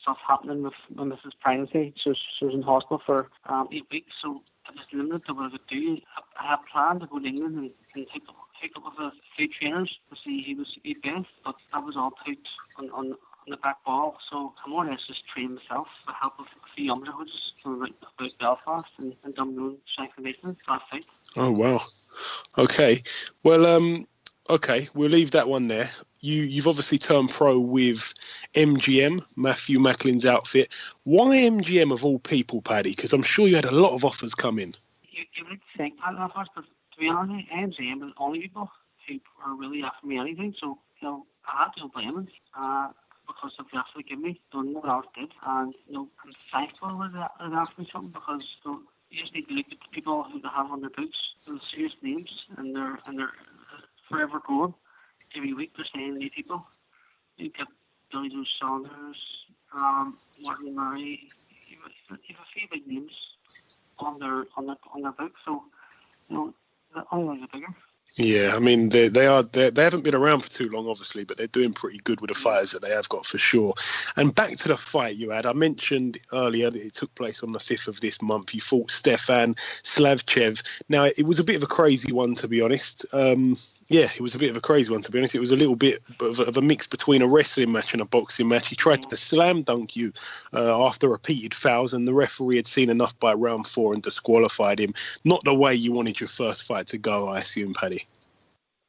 stuff happening with my missus' pregnancy, she was in hospital for 8 weeks, so I was limited to what I could do. I had planned to go to England and take up with a few trainers to see who was the best, but that was all put on the back ball. So I more or less just trained myself with the help of a few amateur coaches from about Belfast and Dublin, Sheffield, that fight. Oh wow. Okay. Well, okay, we'll leave that one there. You've obviously turned pro with MGM, Matthew Macklin's outfit. Why MGM of all people, Paddy? Because I'm sure you had a lot of offers come in. You would think that offers, but to be honest, MGM are the only people who are really offering me anything. So, I had to blame them because they've actually given me, done what else did. And, I'm thankful that they asked me something because, you just need to look at the people who they have on their books, the serious names, and they're forever growing. Every week they're saying new people. You get Billy Joe Saunders, Martin Murray. You have a few big names on their book. So, Only ones are bigger. Yeah, I mean they haven't been around for too long, obviously, but they're doing pretty good with the fighters that they have got for sure. And back to the fight you had, I mentioned earlier that it took place on the 5th of this month. You fought Stefan Slavchev. Now it was a bit of a crazy one, to be honest. It was a bit of a crazy one, to be honest. It was a little bit of a mix between a wrestling match and a boxing match. He tried to slam dunk you after repeated fouls, and the referee had seen enough by round 4 and disqualified him. Not the way you wanted your first fight to go, I assume, Paddy.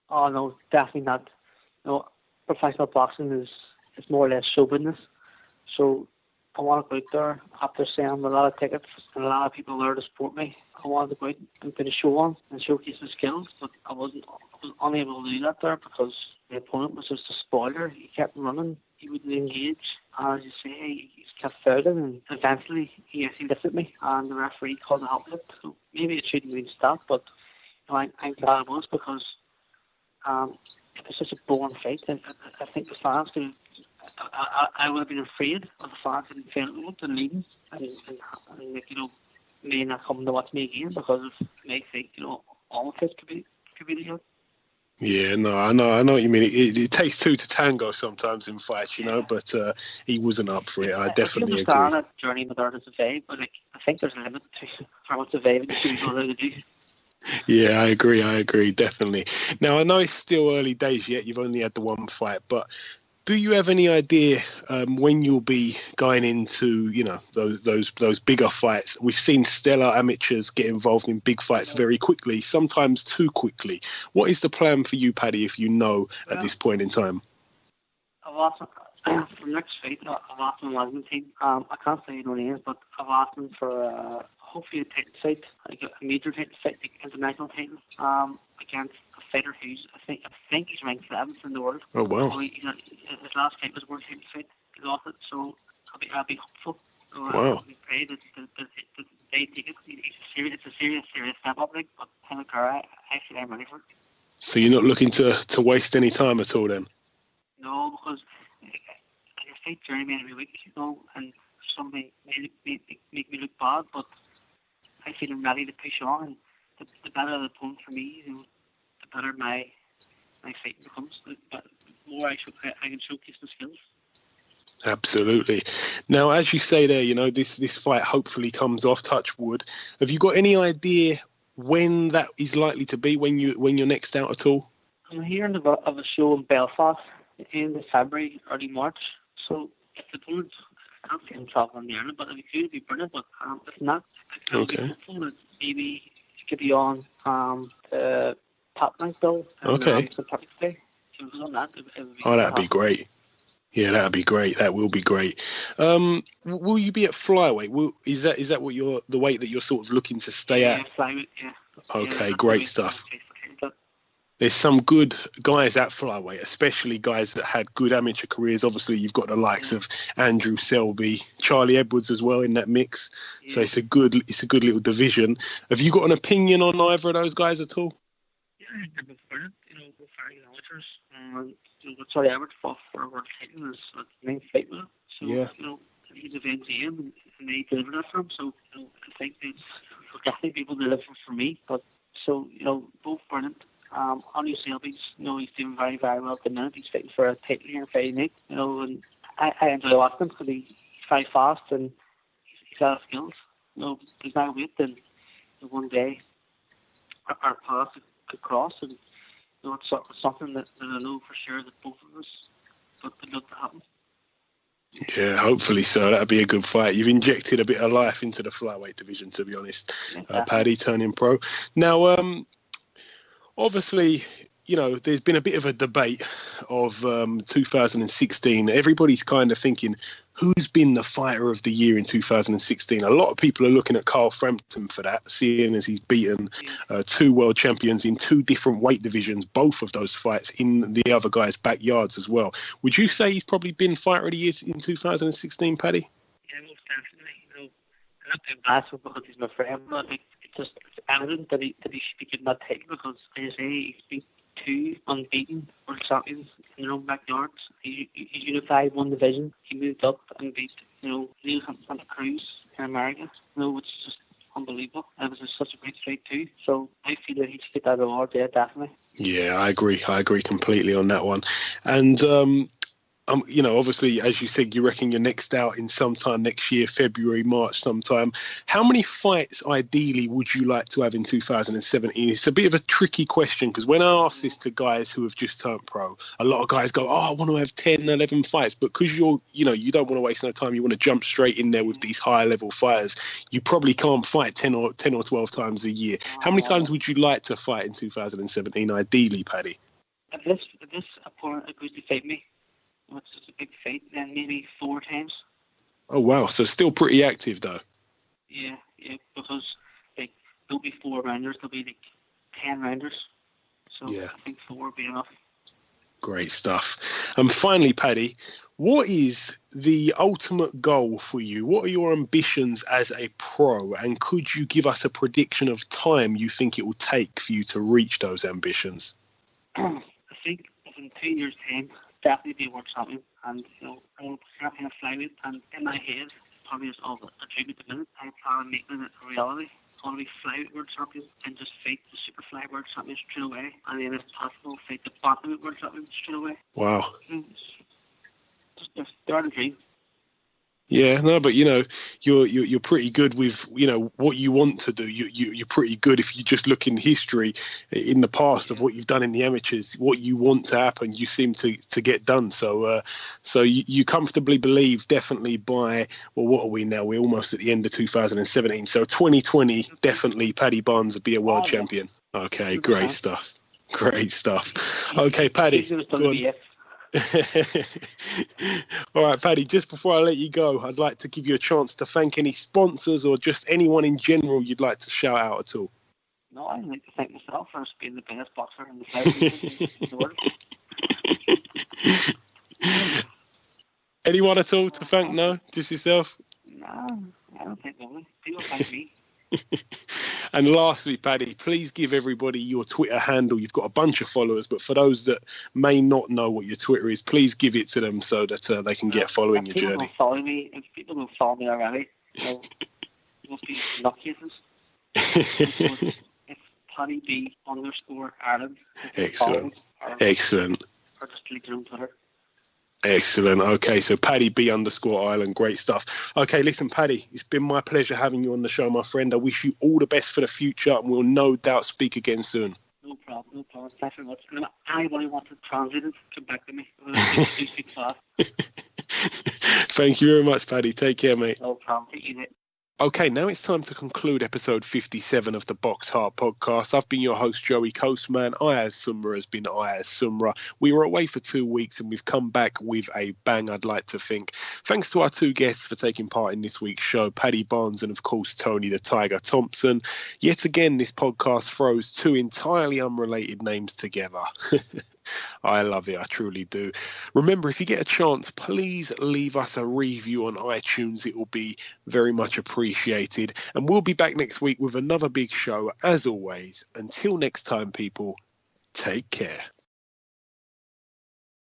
Oh no, definitely not. No, professional boxing is more or less show business. So I want to go out there after selling a lot of tickets and a lot of people there to support me. I wanted to go out and put a show on and showcase my skills, but I was unable to do that there because the opponent was just a spoiler. He kept running, he wouldn't engage. As you say, he kept fouling, and eventually he actually lifted me, and the referee called a hot lip. So maybe it shouldn't have been stopped, but I'm glad it was because it was such a boring fight. I think the fans could. I would have been afraid of the fans and failing and leaving, and may not come to watch me again because of my think all of it could be the hill. Yeah, no, I know what you mean. It takes two to tango sometimes in fights, but he wasn't up for it. I definitely agree. I understand that journey with art is a vibe, but I think there's a limit to how much a vibe you should know how to do. Yeah, I agree, definitely. Now, I know it's still early days yet. You've only had the one fight, but do you have any idea when you'll be going into, those bigger fights? We've seen stellar amateurs get involved in big fights very quickly, sometimes too quickly. What is the plan for you, Paddy, if you know at this point in time? I've asked for next fight. I've asked my management team. I can't say no names, but I've asked them for hopefully a title fight, like a major title fight, like international title, against a fighter who's I think he's ranked 7th in the world. Oh wow! So his last fight was a world title fight. He lost it, so I'll be hopeful. So, wow! We pray that they take it. It's a serious step up, but I feel I'm ready for it. So you're not looking to waste any time at all, then? No, because I fight Jeremy every week, and somebody make me look bad, but I feel I'm ready to push on. And the better the opponent for me, the better my fight becomes. The more I can showcase the skills. Absolutely. Now, as you say there, this fight hopefully comes off, touch wood. Have you got any idea when that is likely to be, when you're next out at all? I'm hearing of a show in Belfast in February, early March. So if the opponent, I can't see him travelling the Ireland, but if he could, it'd be brilliant. But if not, I'll be hopeful that maybe it could be on the top rank though. Okay. St. Patrick's Day. So if it was on that, it would be that'd be great. Yeah, that'd be great. That will be great. Will you be at flyweight? Is that what the weight that you're sort of looking to stay at? Yeah, flyweight. Yeah. Okay, yeah, great stuff. There's some good guys at flyweight, especially guys that had good amateur careers. Obviously, you've got the likes of Andrew Selby, Charlie Edwards as well in that mix. Yeah. So it's a good little division. Have you got an opinion on either of those guys at all? Yeah, they're both brilliant. Both very amateurs. Charlie Edwards fought for a world title as the main fight with him. So yeah. He's of MGM and they delivered that for him. So I think there'll definitely be people deliver for me. But so both brilliant. Andrew Selby's, he's doing very, very well at the minute. He's fighting for a title here Friday night, and I enjoy watching him because he's very fast and he's got skills. There's no wait, and one day our paths could cross, and it's something that I know for sure that both of us would love to happen. Yeah, hopefully so. That'd be a good fight. You've injected a bit of life into the flyweight division, to be honest. Paddy turning pro. Now, obviously, there's been a bit of a debate of 2016. Everybody's kind of thinking, who's been the fighter of the year in 2016? A lot of people are looking at Carl Frampton for that, seeing as he's beaten 2 world champions in 2 different weight divisions, both of those fights in the other guy's backyards as well. Would you say he's probably been fighter of the year in 2016, Paddy? Yeah, most definitely. I'm not doing bashful because he's my friend, but it's evident that he should be getting that title because, as I say, he's beat 2 unbeaten world champions in their own backyards. He unified 1 division. He moved up and beat, Neil Santa Cruz in America. Which is just unbelievable. And it was just such a great fight too. So I feel that he'd fit that award there, definitely. Yeah, I agree completely on that one. And obviously, as you said, you reckon you're next out in sometime next year, February, March sometime. How many fights, ideally, would you like to have in 2017? It's a bit of a tricky question, because when I ask this to guys who have just turned pro, a lot of guys go, I want to have 10, 11 fights. But because you don't want to waste no time, you want to jump straight in there with these high-level fighters, you probably can't fight 10 or 12 times a year. How many times would you like to fight in 2017, ideally, Paddy? If this opponent agrees to fight me, it's just a big fight, then maybe 4 times. Oh, wow. So still pretty active, though. Yeah, because there'll be 4 rounders, there'll be 10 rounders. So yeah. I think 4 will be enough. Great stuff. And finally, Paddy, what is the ultimate goal for you? What are your ambitions as a pro? And could you give us a prediction of time you think it will take for you to reach those ambitions? I think within 2 years' time, definitely be world champion, and I will champion of flyweight, and in my head, probably is all a dream at the minute. I plan on making it a reality. I want to be flyweight world champion and just fight the super flyweight world champion straight away, and then if possible, fight the bantamweight world champion straight away. Wow. Just they're the dream. Yeah, no, but you're pretty good with what you want to do. You're pretty good if you just look in history in the past of what you've done in the amateurs. What you want to happen, you seem to get done. So you comfortably believe definitely by what are we now? We're almost at the end of 2017. So 2020 definitely Paddy Barnes will be a world champion. Okay, great stuff. Great stuff. Okay, Paddy. Go on. All right, Paddy, just before I let you go, I'd like to give you a chance to thank any sponsors or just anyone in general you'd like to shout out at all. No, I'd like to thank myself for being the best boxer in the flyweight in the world. Anyone at all to thank? No? Just yourself? No, I don't think so. People thank me. And lastly, Paddy, please give everybody your Twitter handle. You've got a bunch of followers, but for those that may not know what your Twitter is, please give it to them so that they can get following your journey. If people don't follow me already, you must be nutcases. It's Paddy B _Ireland. Excellent. Excellent. Or just delete your own Twitter. Excellent. Okay, so Paddy B _Ireland. Great stuff. Okay, listen, Paddy, it's been my pleasure having you on the show, my friend. I wish you all the best for the future, and we'll no doubt speak again soon. No problem. Thanks very much. And if anybody wants to translate it, come back to me. Speak fast. Thank you very much, Paddy. Take care, mate. No problem. Take it easy. Okay, now it's time to conclude episode 57 of the Boxhard podcast. I've been your host, Joey Coastman. Ayaz Sumra has been Ayaz Sumra. We were away for 2 weeks and we've come back with a bang, I'd like to think. Thanks to our 2 guests for taking part in this week's show, Paddy Barnes and, of course, Tony the Tiger Thompson. Yet again, this podcast throws 2 entirely unrelated names together. I love it. I truly do. Remember, if you get a chance, please leave us a review on iTunes. It will be very much appreciated. And we'll be back next week with another big show. As always, until next time, people, take care.